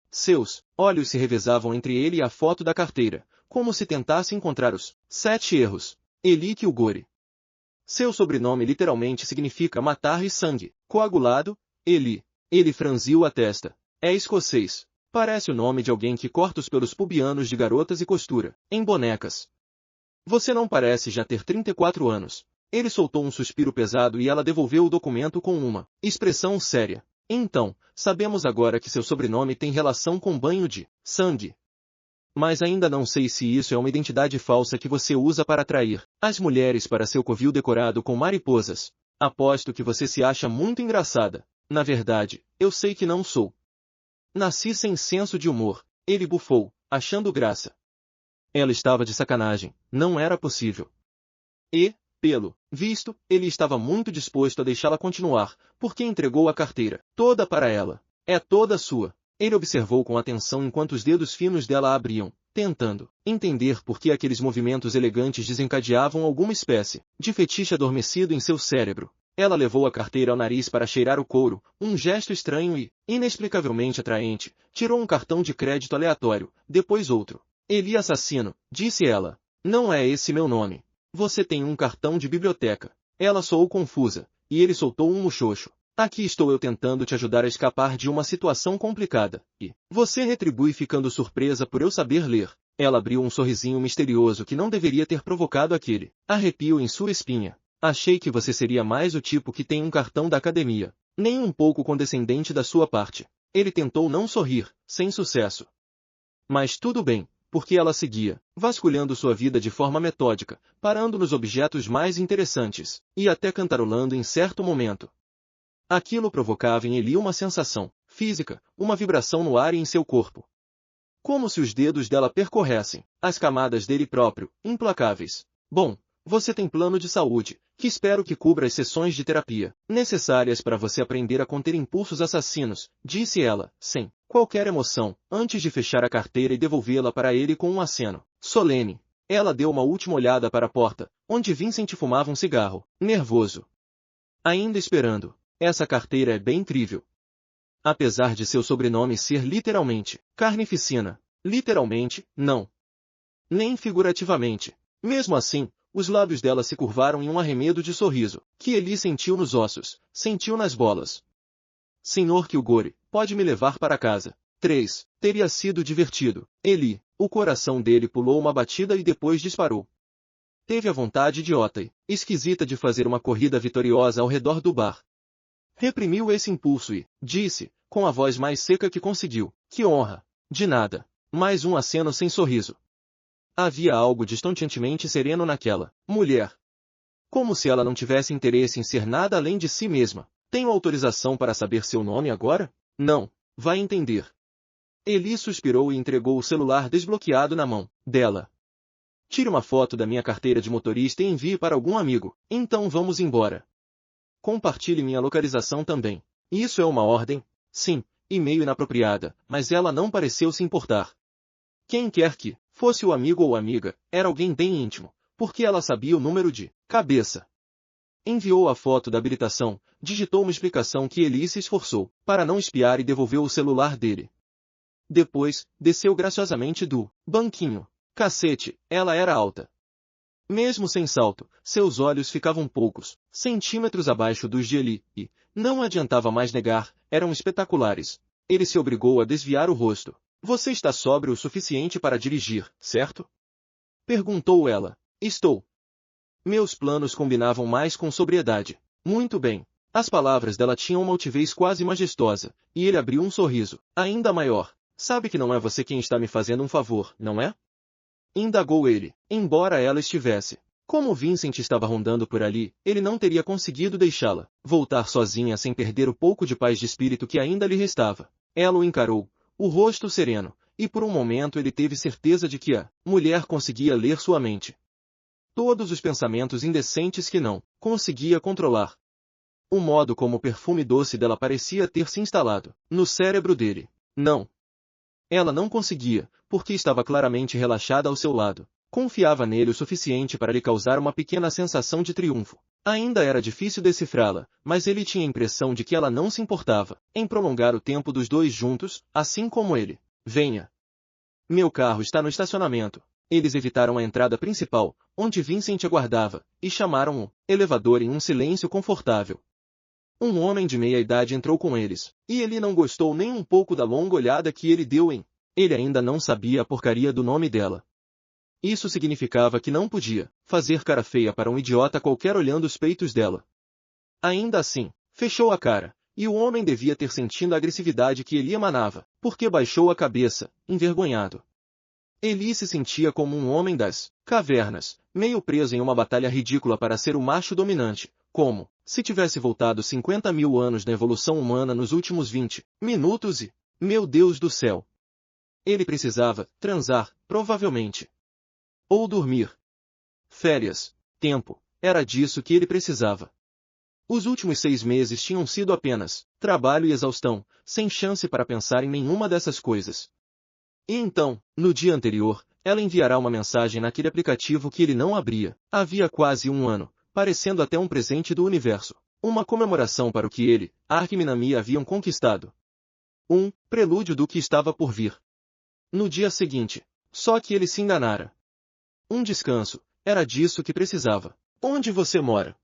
Seus olhos se revezavam entre ele e a foto da carteira, como se tentasse encontrar os 7 erros. Eli Kilgore. Seu sobrenome literalmente significa matar e sangue. Coagulado, Eli. Ele franziu a testa. É escocês. Parece o nome de alguém que corta os pelos pubianos de garotas e costura em bonecas. Você não parece já ter 34 anos. Ele soltou um suspiro pesado e ela devolveu o documento com uma expressão séria. Então, sabemos agora que seu sobrenome tem relação com banho de sangue. Mas ainda não sei se isso é uma identidade falsa que você usa para atrair as mulheres para seu covil decorado com mariposas. Aposto que você se acha muito engraçada. Na verdade, eu sei que não sou. Nasci sem senso de humor. Ele bufou, achando graça. Ela estava de sacanagem. Não era possível. E, pelo visto, ele estava muito disposto a deixá-la continuar, porque entregou a carteira toda para ela. É toda sua. Ele observou com atenção enquanto os dedos finos dela a abriam, tentando entender por que aqueles movimentos elegantes desencadeavam alguma espécie de fetiche adormecido em seu cérebro. Ela levou a carteira ao nariz para cheirar o couro, um gesto estranho e, inexplicavelmente atraente, tirou um cartão de crédito aleatório, depois outro. Eli assassino, disse ela. Não é esse meu nome. Você tem um cartão de biblioteca. Ela soou confusa, e ele soltou um muxoxo. Aqui estou eu tentando te ajudar a escapar de uma situação complicada. E você retribui ficando surpresa por eu saber ler. Ela abriu um sorrisinho misterioso que não deveria ter provocado aquele arrepio em sua espinha. Achei que você seria mais o tipo que tem um cartão da academia. Nem um pouco condescendente da sua parte. Ele tentou não sorrir, sem sucesso. Mas tudo bem, porque ela seguia, vasculhando sua vida de forma metódica, parando nos objetos mais interessantes, e até cantarolando em certo momento. Aquilo provocava em Eli uma sensação física, uma vibração no ar e em seu corpo. Como se os dedos dela percorressem as camadas dele próprio, implacáveis. Bom, você tem plano de saúde, que espero que cubra as sessões de terapia necessárias para você aprender a conter impulsos assassinos, disse ela, sem qualquer emoção, antes de fechar a carteira e devolvê-la para ele com um aceno solene. Ela deu uma última olhada para a porta, onde Vincent fumava um cigarro, nervoso. Ainda esperando. Essa carteira é bem incrível. Apesar de seu sobrenome ser literalmente carnificina. Literalmente, não. Nem figurativamente. Mesmo assim, os lábios dela se curvaram em um arremedo de sorriso, que Eli sentiu nos ossos, sentiu nas bolas. Senhor Kilgore, pode me levar para casa. 3. Teria sido divertido. Eli, o coração dele pulou uma batida e depois disparou. Teve a vontade idiota e esquisita de fazer uma corrida vitoriosa ao redor do bar. Reprimiu esse impulso e disse, com a voz mais seca que conseguiu, que honra. De nada. Mais um aceno sem sorriso. Havia algo distantemente sereno naquela mulher. Como se ela não tivesse interesse em ser nada além de si mesma. Tenho autorização para saber seu nome agora? Não. Vai entender. Eli suspirou e entregou o celular desbloqueado na mão dela. Tire uma foto da minha carteira de motorista e envie para algum amigo. Então vamos embora. Compartilhe minha localização também. Isso é uma ordem? Sim, e-mail inapropriada, mas ela não pareceu se importar. Quem quer que fosse o amigo ou amiga, era alguém bem íntimo, porque ela sabia o número de cabeça. Enviou a foto da habilitação, digitou uma explicação que Eli se esforçou para não espiar e devolveu o celular dele. Depois, desceu graciosamente do banquinho. Cacete, ela era alta. Mesmo sem salto, seus olhos ficavam poucos centímetros abaixo dos de Eli, e, não adiantava mais negar, eram espetaculares. Ele se obrigou a desviar o rosto. Você está sóbrio o suficiente para dirigir, certo? Perguntou ela. Estou. Meus planos combinavam mais com sobriedade. Muito bem. As palavras dela tinham uma altivez quase majestosa, e ele abriu um sorriso, ainda maior. Sabe que não é você quem está me fazendo um favor, não é? Indagou ele, embora ela estivesse. Como Vincent estava rondando por ali, ele não teria conseguido deixá-la voltar sozinha sem perder o pouco de paz de espírito que ainda lhe restava. Ela o encarou, o rosto sereno, e por um momento ele teve certeza de que a mulher conseguia ler sua mente. Todos os pensamentos indecentes que não conseguia controlar. O modo como o perfume doce dela parecia ter se instalado no cérebro dele. Não. Ela não conseguia, porque estava claramente relaxada ao seu lado. Confiava nele o suficiente para lhe causar uma pequena sensação de triunfo. Ainda era difícil decifrá-la, mas ele tinha a impressão de que ela não se importava em prolongar o tempo dos dois juntos, assim como ele. Venha. Meu carro está no estacionamento. Eles evitaram a entrada principal, onde Vincent aguardava, e chamaram o elevador em um silêncio confortável. Um homem de meia idade entrou com eles, e ele não gostou nem um pouco da longa olhada que ele deu em. Ele ainda não sabia a porcaria do nome dela. Isso significava que não podia fazer cara feia para um idiota qualquer olhando os peitos dela. Ainda assim, fechou a cara, e o homem devia ter sentido a agressividade que ele emanava, porque baixou a cabeça, envergonhado. Eli se sentia como um homem das cavernas, meio preso em uma batalha ridícula para ser o macho dominante, como se tivesse voltado 50.000 anos na evolução humana nos últimos 20 minutos e, meu Deus do céu! Ele precisava transar, provavelmente. Ou dormir. Férias, tempo, era disso que ele precisava. Os últimos 6 meses tinham sido apenas trabalho e exaustão, sem chance para pensar em nenhuma dessas coisas. E então, no dia anterior, ela enviará uma mensagem naquele aplicativo que ele não abria, havia quase um ano, parecendo até um presente do universo, uma comemoração para o que ele, Ark e Minami haviam conquistado. Um prelúdio do que estava por vir. No dia seguinte, só que ele se enganara. Um descanso, era disso que precisava. Onde você mora?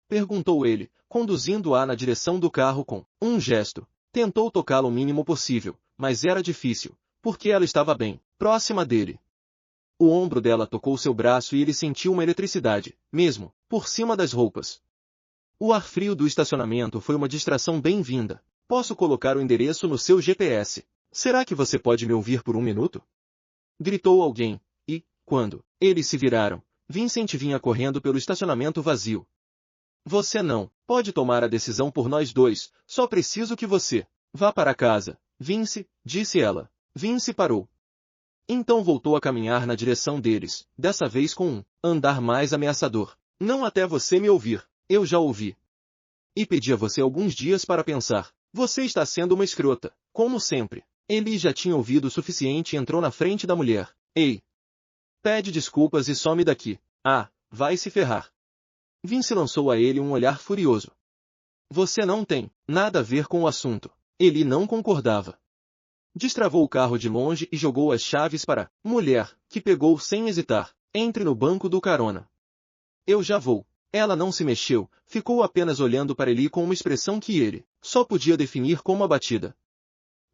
Perguntou ele, conduzindo-a na direção do carro com um gesto. Tentou tocá-lo o mínimo possível, mas era difícil, porque ela estava bem próxima dele. O ombro dela tocou seu braço e ele sentiu uma eletricidade, mesmo por cima das roupas. O ar frio do estacionamento foi uma distração bem-vinda. Posso colocar o endereço no seu GPS. Será que você pode me ouvir por um minuto? Gritou alguém, e, quando eles se viraram, Vincent vinha correndo pelo estacionamento vazio. Você não pode tomar a decisão por nós dois, só preciso que você vá para casa, Vince, disse ela. Vince parou. Então voltou a caminhar na direção deles, dessa vez com um andar mais ameaçador. Não até você me ouvir, eu já ouvi. E pedi a você alguns dias para pensar. Você está sendo uma escrota, como sempre. Ele já tinha ouvido o suficiente e entrou na frente da mulher. Ei! Pede desculpas e some daqui. Ah, vai se ferrar. Vince lançou a ele um olhar furioso. Você não tem nada a ver com o assunto. Ele não concordava. Destravou o carro de longe e jogou as chaves para a mulher, que pegou sem hesitar. Entre no banco do carona. Eu já vou. Ela não se mexeu, ficou apenas olhando para ele com uma expressão que ele só podia definir como abatida.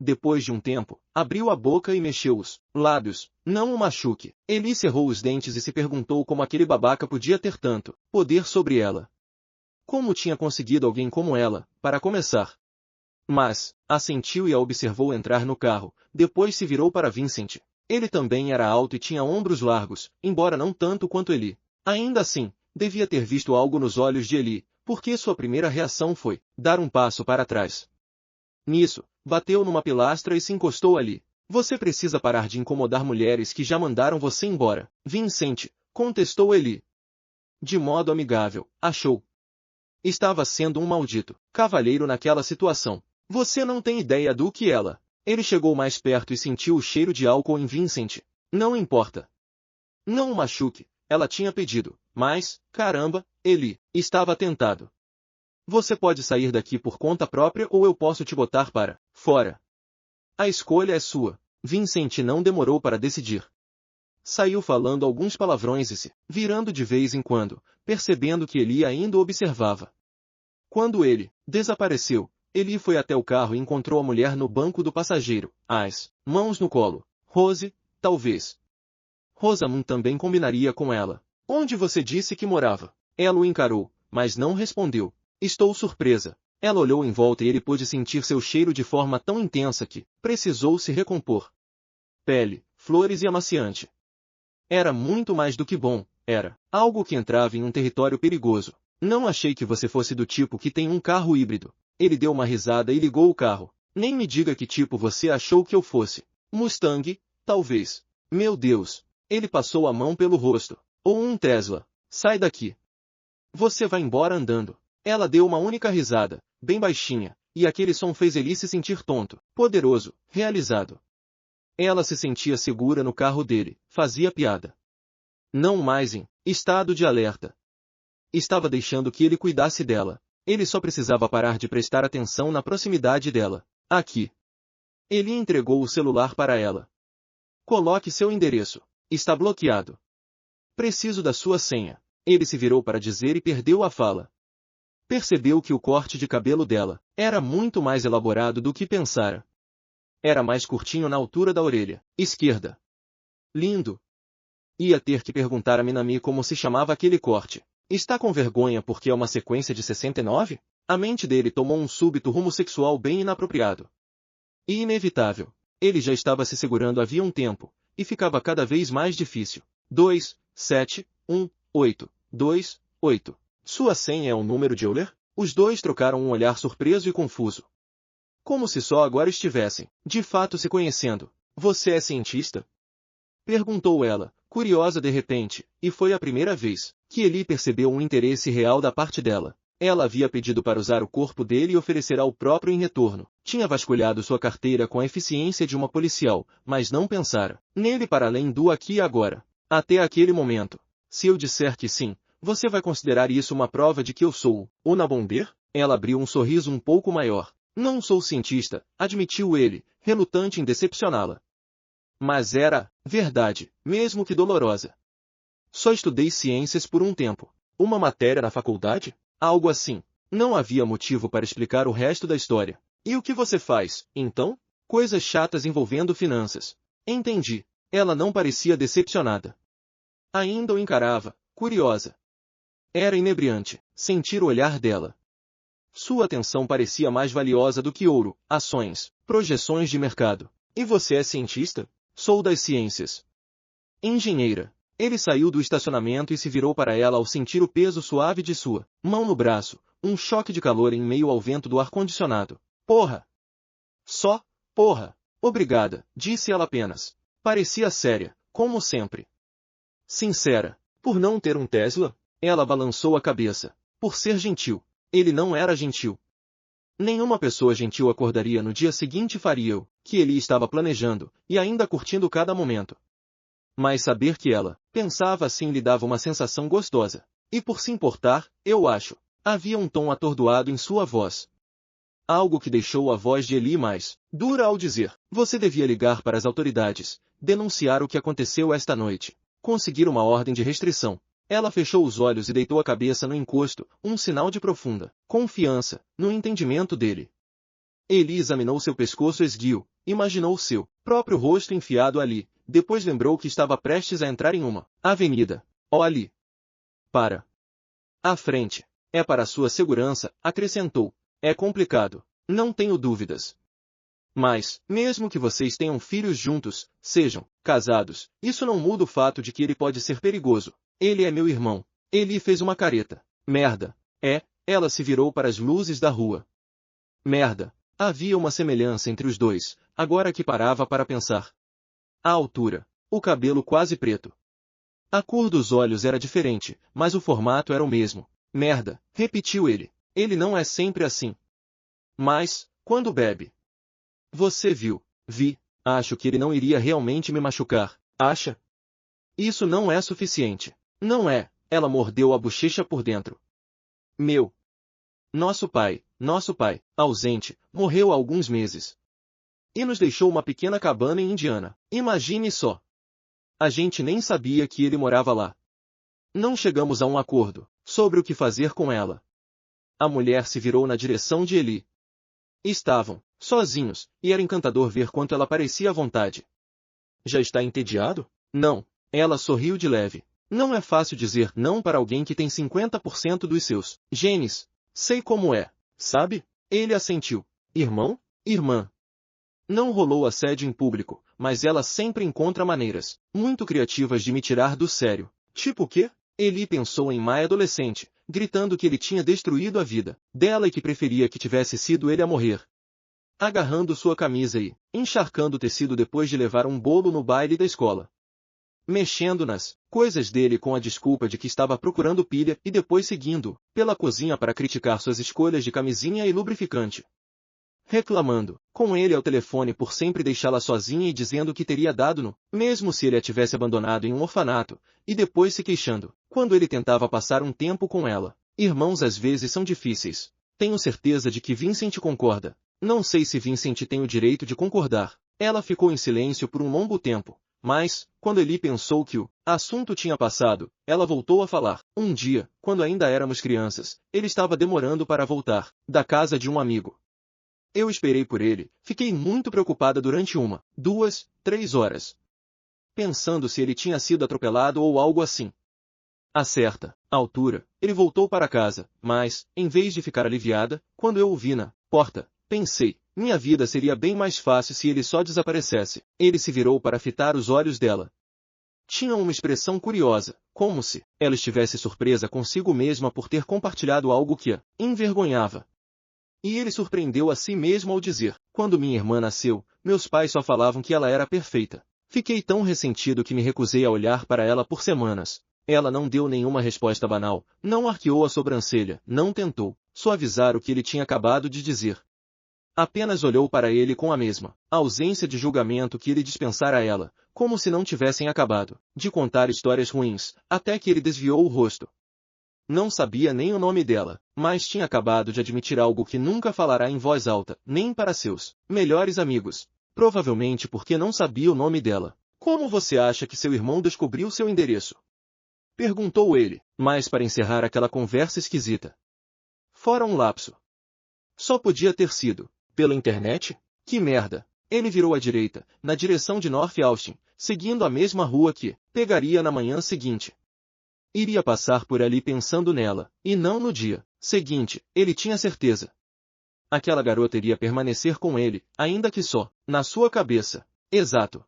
Depois de um tempo, abriu a boca e mexeu os lábios. Não o machuque. Eli cerrou os dentes e se perguntou como aquele babaca podia ter tanto poder sobre ela. Como tinha conseguido alguém como ela, para começar? Mas, assentiu e a observou entrar no carro, depois se virou para Vincent. Ele também era alto e tinha ombros largos, embora não tanto quanto Eli. Ainda assim, devia ter visto algo nos olhos de Eli, porque sua primeira reação foi dar um passo para trás. Nisso, bateu numa pilastra e se encostou ali. Você precisa parar de incomodar mulheres que já mandaram você embora, Vincent, contestou Eli. De modo amigável, achou. Estava sendo um maldito cavalheiro naquela situação. Você não tem ideia do que ela. Ele chegou mais perto e sentiu o cheiro de álcool em Vincent. Não importa. Não o machuque, ela tinha pedido, mas, caramba, ele estava tentado. Você pode sair daqui por conta própria ou eu posso te botar para fora. A escolha é sua. Vincent não demorou para decidir. Saiu falando alguns palavrões e se virando de vez em quando, percebendo que Eli ainda o observava. Quando ele desapareceu, Eli foi até o carro e encontrou a mulher no banco do passageiro, as mãos no colo. Rose, talvez. Rosamund também combinaria com ela. Onde você disse que morava? Ela o encarou, mas não respondeu. Estou surpresa. Ela olhou em volta e ele pôde sentir seu cheiro de forma tão intensa que precisou se recompor. Pele, flores e amaciante. Era muito mais do que bom, era algo que entrava em um território perigoso. Não achei que você fosse do tipo que tem um carro híbrido. Ele deu uma risada e ligou o carro. Nem me diga que tipo você achou que eu fosse. Mustang, talvez. Meu Deus. Ele passou a mão pelo rosto. Ou um Tesla. Sai daqui. Você vai embora andando. Ela deu uma única risada, bem baixinha, e aquele som fez Eli se sentir tonto, poderoso, realizado. Ela se sentia segura no carro dele, fazia piada. Não mais em estado de alerta. Estava deixando que ele cuidasse dela. Ele só precisava parar de prestar atenção na proximidade dela. Aqui. Ele entregou o celular para ela. Coloque seu endereço. Está bloqueado. Preciso da sua senha. Ele se virou para dizer e perdeu a fala. Percebeu que o corte de cabelo dela era muito mais elaborado do que pensara. Era mais curtinho na altura da orelha esquerda. Lindo. Ia ter que perguntar a Minami como se chamava aquele corte. Está com vergonha porque é uma sequência de 69? A mente dele tomou um súbito rumo sexual bem inapropriado. E inevitável. Ele já estava se segurando havia um tempo, e ficava cada vez mais difícil. 2, 7, 1, 8, 2, 8. Sua senha é um número de Euler? Os dois trocaram um olhar surpreso e confuso. Como se só agora estivessem, de fato se conhecendo. Você é cientista? Perguntou ela, curiosa de repente, e foi a primeira vez que Eli percebeu um interesse real da parte dela. Ela havia pedido para usar o corpo dele e oferecer ao próprio em retorno. Tinha vasculhado sua carteira com a eficiência de uma policial, mas não pensara nele para além do aqui e agora. Até aquele momento. Se eu disser que sim, você vai considerar isso uma prova de que eu sou o Nabonder? Ela abriu um sorriso um pouco maior. Não sou cientista, admitiu ele, relutante em decepcioná-la. Mas era verdade, mesmo que dolorosa. Só estudei ciências por um tempo. Uma matéria na faculdade? Algo assim. Não havia motivo para explicar o resto da história. E o que você faz, então? Coisas chatas envolvendo finanças. Entendi. Ela não parecia decepcionada. Ainda o encarava, curiosa. Era inebriante sentir o olhar dela. Sua atenção parecia mais valiosa do que ouro, ações, projeções de mercado. E você é cientista? Sou das ciências. Engenheira. Ele saiu do estacionamento e se virou para ela ao sentir o peso suave de sua mão no braço, um choque de calor em meio ao vento do ar-condicionado. Porra! Só, porra! Obrigada, disse ela apenas. Parecia séria, como sempre. Sincera. Por não ter um Tesla? Ela balançou a cabeça. Por ser gentil. Ele não era gentil. Nenhuma pessoa gentil acordaria no dia seguinte e faria o que ele estava planejando, e ainda curtindo cada momento. Mas saber que ela pensava assim lhe dava uma sensação gostosa. E por se importar, eu acho, havia um tom atordoado em sua voz. Algo que deixou a voz de Eli mais dura ao dizer, você devia ligar para as autoridades, denunciar o que aconteceu esta noite, conseguir uma ordem de restrição. Ela fechou os olhos e deitou a cabeça no encosto, um sinal de profunda confiança no entendimento dele. Eli examinou seu pescoço esguio, imaginou seu próprio rosto enfiado ali, depois lembrou que estava prestes a entrar em uma avenida. Oh, ali! Para! À frente. É para sua segurança, acrescentou. É complicado. Não tenho dúvidas. Mas, mesmo que vocês tenham filhos juntos, sejam casados, isso não muda o fato de que ele pode ser perigoso. Ele é meu irmão. Eli fez uma careta. Merda. Ela se virou para as luzes da rua. Merda. Havia uma semelhança entre os dois, agora que parava para pensar. A altura. O cabelo quase preto. A cor dos olhos era diferente, mas o formato era o mesmo. Merda, repetiu ele. Ele não é sempre assim. Mas, quando bebe? Você viu? Vi. Acho que ele não iria realmente me machucar. Acha? Isso não é suficiente. Não é. Ela mordeu a bochecha por dentro. Nosso pai, ausente, morreu há alguns meses. E nos deixou uma pequena cabana em Indiana. Imagine só. A gente nem sabia que ele morava lá. Não chegamos a um acordo sobre o que fazer com ela. A mulher se virou na direção de Eli. Estavam sozinhos, e era encantador ver quanto ela parecia à vontade. Já está entediado? Não. Ela sorriu de leve. Não é fácil dizer não para alguém que tem 50% dos seus genes. Sei como é, sabe? Ele assentiu. Irmão? Irmã. Não rolou assédio em público, mas ela sempre encontra maneiras muito criativas de me tirar do sério. Tipo o quê? Eli pensou em Mai adolescente, gritando que ele tinha destruído a vida dela e que preferia que tivesse sido ele a morrer. Agarrando sua camisa e encharcando o tecido depois de levar um bolo no baile da escola. Mexendo nas coisas dele com a desculpa de que estava procurando pilha e depois seguindo pela cozinha para criticar suas escolhas de camisinha e lubrificante. Reclamando com ele ao telefone por sempre deixá-la sozinha e dizendo que teria dado no, mesmo se ele a tivesse abandonado em um orfanato, e depois se queixando, quando ele tentava passar um tempo com ela. Irmãos às vezes são difíceis. Tenho certeza de que Vincent concorda. Não sei se Vincent tem o direito de concordar. Ela ficou em silêncio por um longo tempo, mas, quando Eli pensou que o assunto tinha passado, ela voltou a falar. Um dia, quando ainda éramos crianças, ele estava demorando para voltar da casa de um amigo. Eu esperei por ele, fiquei muito preocupada durante 1, 2, 3 horas. Pensando se ele tinha sido atropelado ou algo assim. A certa altura, ele voltou para casa, mas, em vez de ficar aliviada, quando eu o vi na porta, pensei, minha vida seria bem mais fácil se ele só desaparecesse. Ele se virou para fitar os olhos dela. Tinha uma expressão curiosa, como se ela estivesse surpresa consigo mesma por ter compartilhado algo que a envergonhava. E ele surpreendeu a si mesmo ao dizer, quando minha irmã nasceu, meus pais só falavam que ela era perfeita. Fiquei tão ressentido que me recusei a olhar para ela por semanas. Ela não deu nenhuma resposta banal, não arqueou a sobrancelha, não tentou suavizar o que ele tinha acabado de dizer. Apenas olhou para ele com a mesma ausência de julgamento que ele dispensara a ela, como se não tivessem acabado de contar histórias ruins, até que ele desviou o rosto. Não sabia nem o nome dela, mas tinha acabado de admitir algo que nunca falará em voz alta, nem para seus melhores amigos. Provavelmente porque não sabia o nome dela. Como você acha que seu irmão descobriu seu endereço? Perguntou ele, mas para encerrar aquela conversa esquisita. Fora um lapso. Só podia ter sido pela internet? Que merda! Ele virou à direita, na direção de North Austin, seguindo a mesma rua que pegaria na manhã seguinte. Iria passar por ali pensando nela, e não no dia seguinte, ele tinha certeza. Aquela garota iria permanecer com ele, ainda que só na sua cabeça. Exato.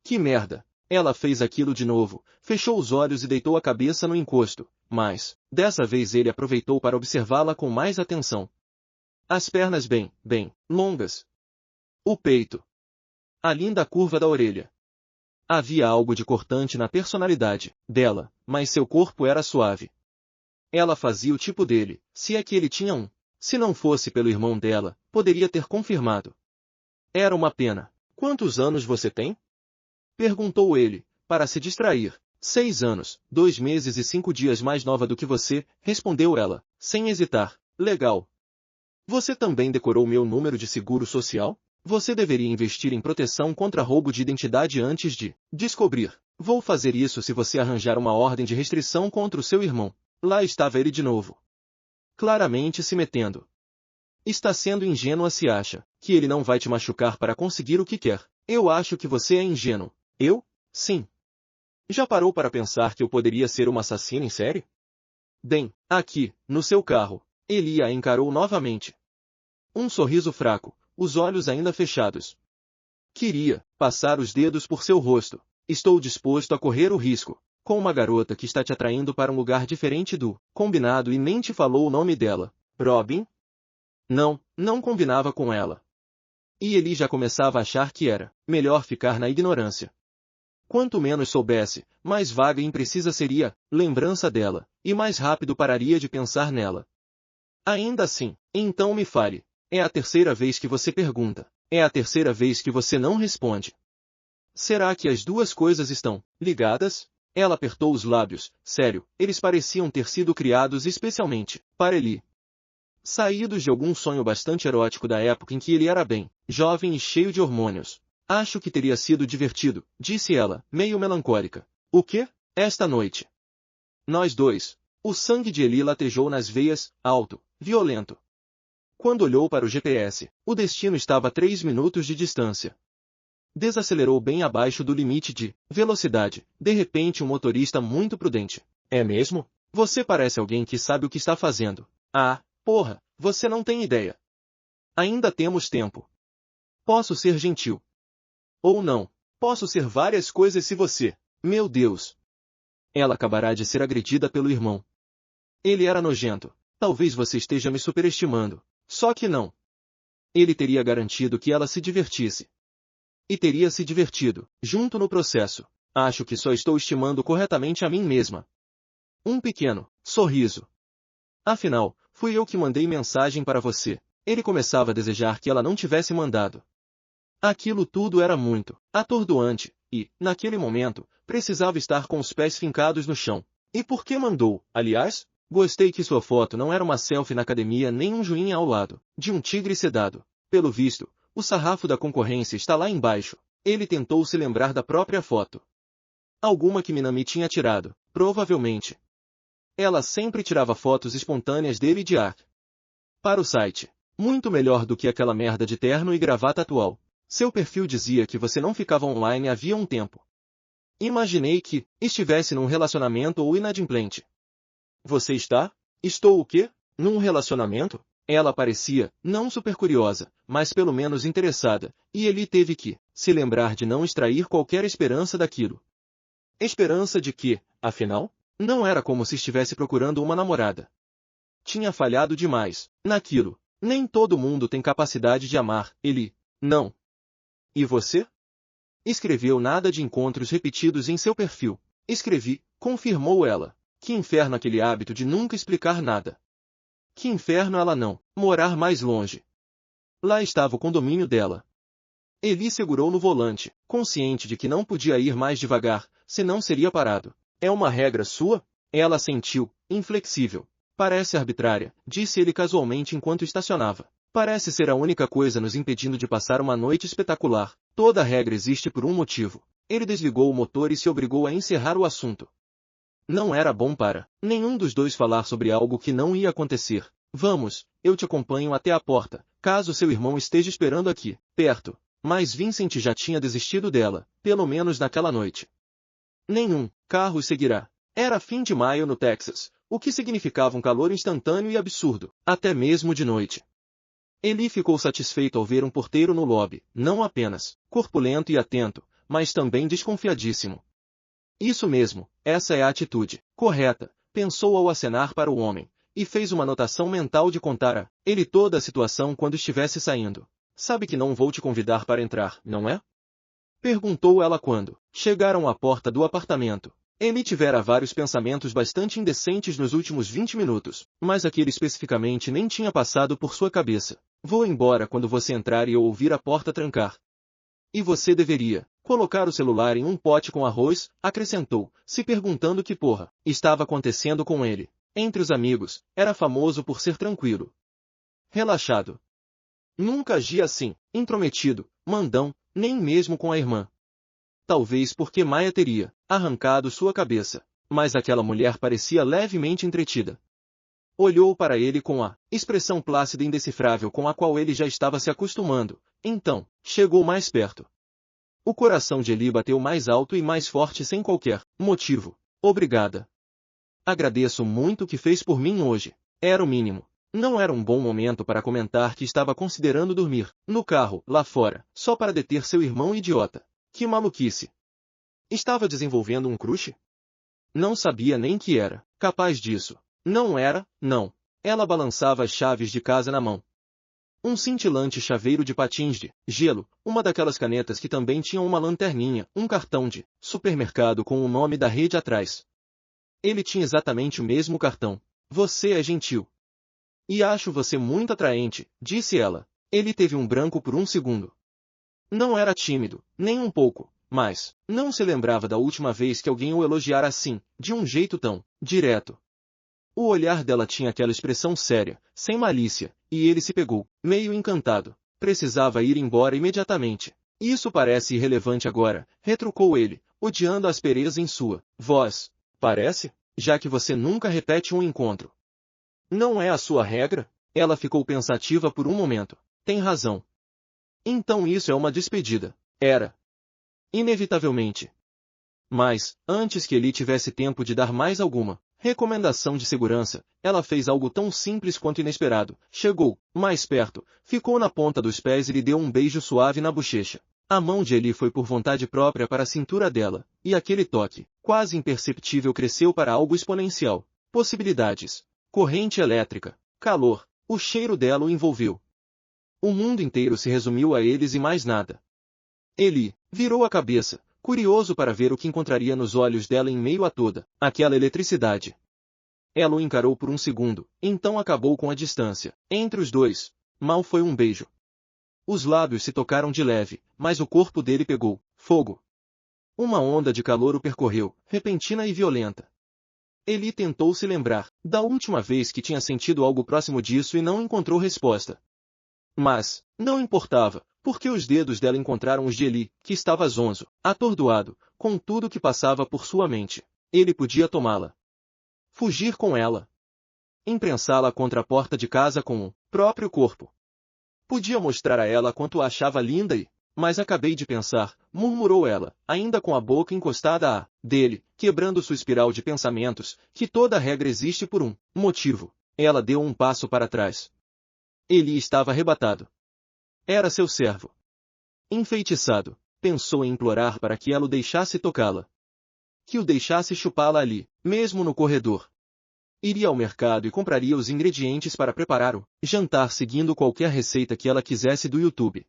Que merda! Ela fez aquilo de novo, fechou os olhos e deitou a cabeça no encosto, mas, dessa vez ele aproveitou para observá-la com mais atenção. As pernas bem longas. O peito. A linda curva da orelha. Havia algo de cortante na personalidade dela, mas seu corpo era suave. Ela fazia o tipo dele, se é que ele tinha um. Se não fosse pelo irmão dela, poderia ter confirmado. Era uma pena. Quantos anos você tem? Perguntou ele, para se distrair. 6 anos, 2 meses e 5 dias mais nova do que você, respondeu ela, sem hesitar. Legal. Você também decorou meu número de seguro social? Você deveria investir em proteção contra roubo de identidade antes de descobrir. Vou fazer isso se você arranjar uma ordem de restrição contra o seu irmão. Lá estava ele de novo. Claramente se metendo. Está sendo ingênua se acha que ele não vai te machucar para conseguir o que quer. Eu acho que você é ingênuo. Eu? Sim. Já parou para pensar que eu poderia ser uma assassina em série? Bem, aqui, no seu carro, ele a encarou novamente. Um sorriso fraco, os olhos ainda fechados. Queria passar os dedos por seu rosto. Estou disposto a correr o risco. Com uma garota que está te atraindo para um lugar diferente do combinado e nem te falou o nome dela. Robin? Não, não combinava com ela. E ele já começava a achar que era melhor ficar na ignorância. Quanto menos soubesse, mais vaga e imprecisa seria a lembrança dela, e mais rápido pararia de pensar nela. Ainda assim, então me fale. É a terceira vez que você pergunta. É a terceira vez que você não responde. Será que as duas coisas estão ligadas? Ela apertou os lábios. Sério, eles pareciam ter sido criados especialmente para ele. Saídos de algum sonho bastante erótico da época em que ele era bem jovem e cheio de hormônios. Acho que teria sido divertido, disse ela, meio melancólica. O quê? Esta noite. Nós dois. O sangue de Eli latejou nas veias, alto, violento. Quando olhou para o GPS, o destino estava a 3 minutos de distância. Desacelerou bem abaixo do limite de velocidade. De repente um motorista muito prudente. É mesmo? Você parece alguém que sabe o que está fazendo. Ah, porra, você não tem ideia. Ainda temos tempo. Posso ser gentil. Ou não. Posso ser várias coisas se você... Meu Deus. Ela acabará de ser agredida pelo irmão. Ele era nojento. Talvez você esteja me superestimando. Só que não. Ele teria garantido que ela se divertisse. E teria se divertido, junto no processo. Acho que só estou estimando corretamente a mim mesma. Um pequeno sorriso. Afinal, fui eu que mandei mensagem para você. Ele começava a desejar que ela não tivesse mandado. Aquilo tudo era muito atordoante, e, naquele momento, precisava estar com os pés fincados no chão. E por que mandou, aliás? Gostei que sua foto não era uma selfie na academia nem um joinha ao lado de um tigre sedado. Pelo visto, o sarrafo da concorrência está lá embaixo. Ele tentou se lembrar da própria foto. Alguma que Minami tinha tirado, provavelmente. Ela sempre tirava fotos espontâneas dele e de Ark. Para o site. Muito melhor do que aquela merda de terno e gravata atual. Seu perfil dizia que você não ficava online havia um tempo. Imaginei que estivesse num relacionamento ou inadimplente. Você está? Estou o quê? Num relacionamento? Ela parecia, não super curiosa, mas pelo menos interessada, e ele teve que se lembrar de não extrair qualquer esperança daquilo. Esperança de que, afinal, não era como se estivesse procurando uma namorada. Tinha falhado demais naquilo. Nem todo mundo tem capacidade de amar, ele, não. E você? Escreveu nada de encontros repetidos em seu perfil. Escrevi, confirmou ela. Que inferno aquele hábito de nunca explicar nada. Que inferno ela não morar mais longe. Lá estava o condomínio dela. Eli segurou no volante, consciente de que não podia ir mais devagar, senão seria parado. É uma regra sua? Ela sentiu, inflexível. Parece arbitrária, disse ele casualmente enquanto estacionava. Parece ser a única coisa nos impedindo de passar uma noite espetacular. Toda regra existe por um motivo. Ele desligou o motor e se obrigou a encerrar o assunto. Não era bom para nenhum dos dois falar sobre algo que não ia acontecer. Vamos, eu te acompanho até a porta, caso seu irmão esteja esperando aqui, perto. Mas Vincent já tinha desistido dela, pelo menos naquela noite. Nenhum carro seguirá. Era fim de maio no Texas, o que significava um calor instantâneo e absurdo, até mesmo de noite. Eli ficou satisfeito ao ver um porteiro no lobby, não apenas corpulento e atento, mas também desconfiadíssimo. Isso mesmo, essa é a atitude correta, pensou ao acenar para o homem, e fez uma anotação mental de contar a ele toda a situação quando estivesse saindo. Sabe que não vou te convidar para entrar, não é? Perguntou ela quando chegaram à porta do apartamento. Ele tivera vários pensamentos bastante indecentes nos últimos 20 minutos, mas aquele especificamente nem tinha passado por sua cabeça. Vou embora quando você entrar e eu ouvir a porta trancar. E você deveria colocar o celular em um pote com arroz, acrescentou, se perguntando que porra estava acontecendo com ele. Entre os amigos, era famoso por ser tranquilo. Relaxado. Nunca agia assim, intrometido, mandão, nem mesmo com a irmã. Talvez porque Maia teria arrancado sua cabeça, mas aquela mulher parecia levemente entretida. Olhou para ele com a expressão plácida e indecifrável com a qual ele já estava se acostumando. Então, chegou mais perto. O coração de Eli bateu mais alto e mais forte sem qualquer motivo. Obrigada. Agradeço muito o que fez por mim hoje. Era o mínimo. Não era um bom momento para comentar que estava considerando dormir no carro, lá fora, só para deter seu irmão idiota. Que maluquice. Estava desenvolvendo um crush? Não sabia nem que era capaz disso. Não era, não. Ela balançava as chaves de casa na mão. Um cintilante chaveiro de patins de gelo, uma daquelas canetas que também tinham uma lanterninha, um cartão de supermercado com o nome da rede atrás. Ele tinha exatamente o mesmo cartão. Você é gentil. E acho você muito atraente, disse ela. Ele teve um branco por um segundo. Não era tímido, nem um pouco, mas não se lembrava da última vez que alguém o elogiara assim, de um jeito tão direto. O olhar dela tinha aquela expressão séria, sem malícia, e ele se pegou, meio encantado. Precisava ir embora imediatamente. Isso parece irrelevante agora, retrucou ele, odiando a aspereza em sua voz. Parece? Já que você nunca repete um encontro. Não é a sua regra? Ela ficou pensativa por um momento. Tem razão. Então isso é uma despedida. Era. Inevitavelmente. Mas, antes que ele tivesse tempo de dar mais alguma recomendação de segurança, ela fez algo tão simples quanto inesperado. Chegou, mais perto, ficou na ponta dos pés e lhe deu um beijo suave na bochecha. A mão de Eli foi por vontade própria para a cintura dela, e aquele toque, quase imperceptível, cresceu para algo exponencial. Possibilidades. Corrente elétrica, calor, o cheiro dela o envolveu. O mundo inteiro se resumiu a eles e mais nada. Eli virou a cabeça, curioso para ver o que encontraria nos olhos dela em meio a toda aquela eletricidade. Ela o encarou por um segundo, então acabou com a distância entre os dois. Mal foi um beijo. Os lábios se tocaram de leve, mas o corpo dele pegou fogo. Uma onda de calor o percorreu, repentina e violenta. Eli tentou se lembrar da última vez que tinha sentido algo próximo disso e não encontrou resposta. Mas, não importava, porque os dedos dela encontraram os de Eli, que estava zonzo, atordoado, com tudo que passava por sua mente. Ele podia tomá-la. Fugir com ela. Imprensá-la contra a porta de casa com o próprio corpo. Podia mostrar a ela quanto a achava linda e... Mas acabei de pensar, murmurou ela, ainda com a boca encostada à dele, quebrando sua espiral de pensamentos, que toda regra existe por um motivo. Ela deu um passo para trás. Eli estava arrebatado. Era seu servo. Enfeitiçado, pensou em implorar para que ela o deixasse tocá-la. Que o deixasse chupá-la ali, mesmo no corredor. Iria ao mercado e compraria os ingredientes para preparar o jantar seguindo qualquer receita que ela quisesse do YouTube.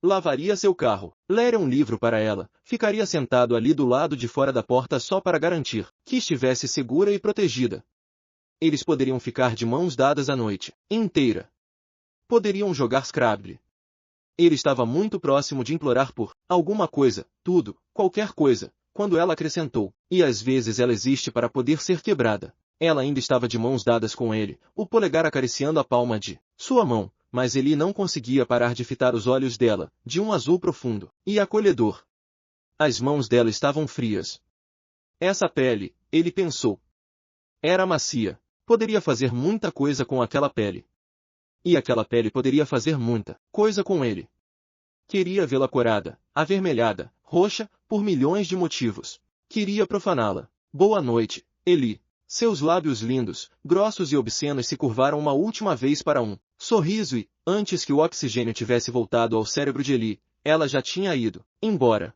Lavaria seu carro, leria um livro para ela, ficaria sentado ali do lado de fora da porta só para garantir que estivesse segura e protegida. Eles poderiam ficar de mãos dadas a noite inteira. Poderiam jogar Scrabble. Ele estava muito próximo de implorar por alguma coisa, tudo, qualquer coisa, quando ela acrescentou, e às vezes ela existe para poder ser quebrada. Ela ainda estava de mãos dadas com ele, o polegar acariciando a palma de sua mão. Mas Eli não conseguia parar de fitar os olhos dela, de um azul profundo e acolhedor. As mãos dela estavam frias. Essa pele, ele pensou. Era macia. Poderia fazer muita coisa com aquela pele. E aquela pele poderia fazer muita coisa com ele. Queria vê-la corada, avermelhada, roxa, por milhões de motivos. Queria profaná-la. Boa noite, Eli. Seus lábios lindos, grossos e obscenos se curvaram uma última vez para um sorriso e, antes que o oxigênio tivesse voltado ao cérebro de Eli, ela já tinha ido embora.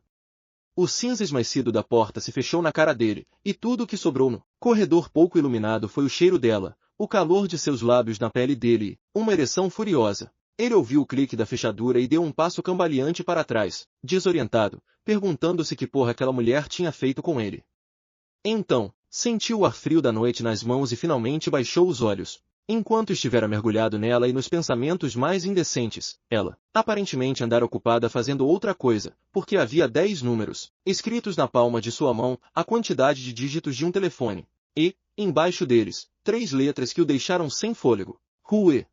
O cinza esmaecido da porta se fechou na cara dele, e tudo o que sobrou no corredor pouco iluminado foi o cheiro dela, o calor de seus lábios na pele dele e uma ereção furiosa. Ele ouviu o clique da fechadura e deu um passo cambaleante para trás, desorientado, perguntando-se que porra aquela mulher tinha feito com ele. Então, sentiu o ar frio da noite nas mãos e finalmente baixou os olhos. Enquanto estivera mergulhado nela e nos pensamentos mais indecentes, ela, aparentemente andara ocupada fazendo outra coisa, porque havia 10 números, escritos na palma de sua mão, a quantidade de dígitos de um telefone. E, embaixo deles, 3 letras que o deixaram sem fôlego. Rue.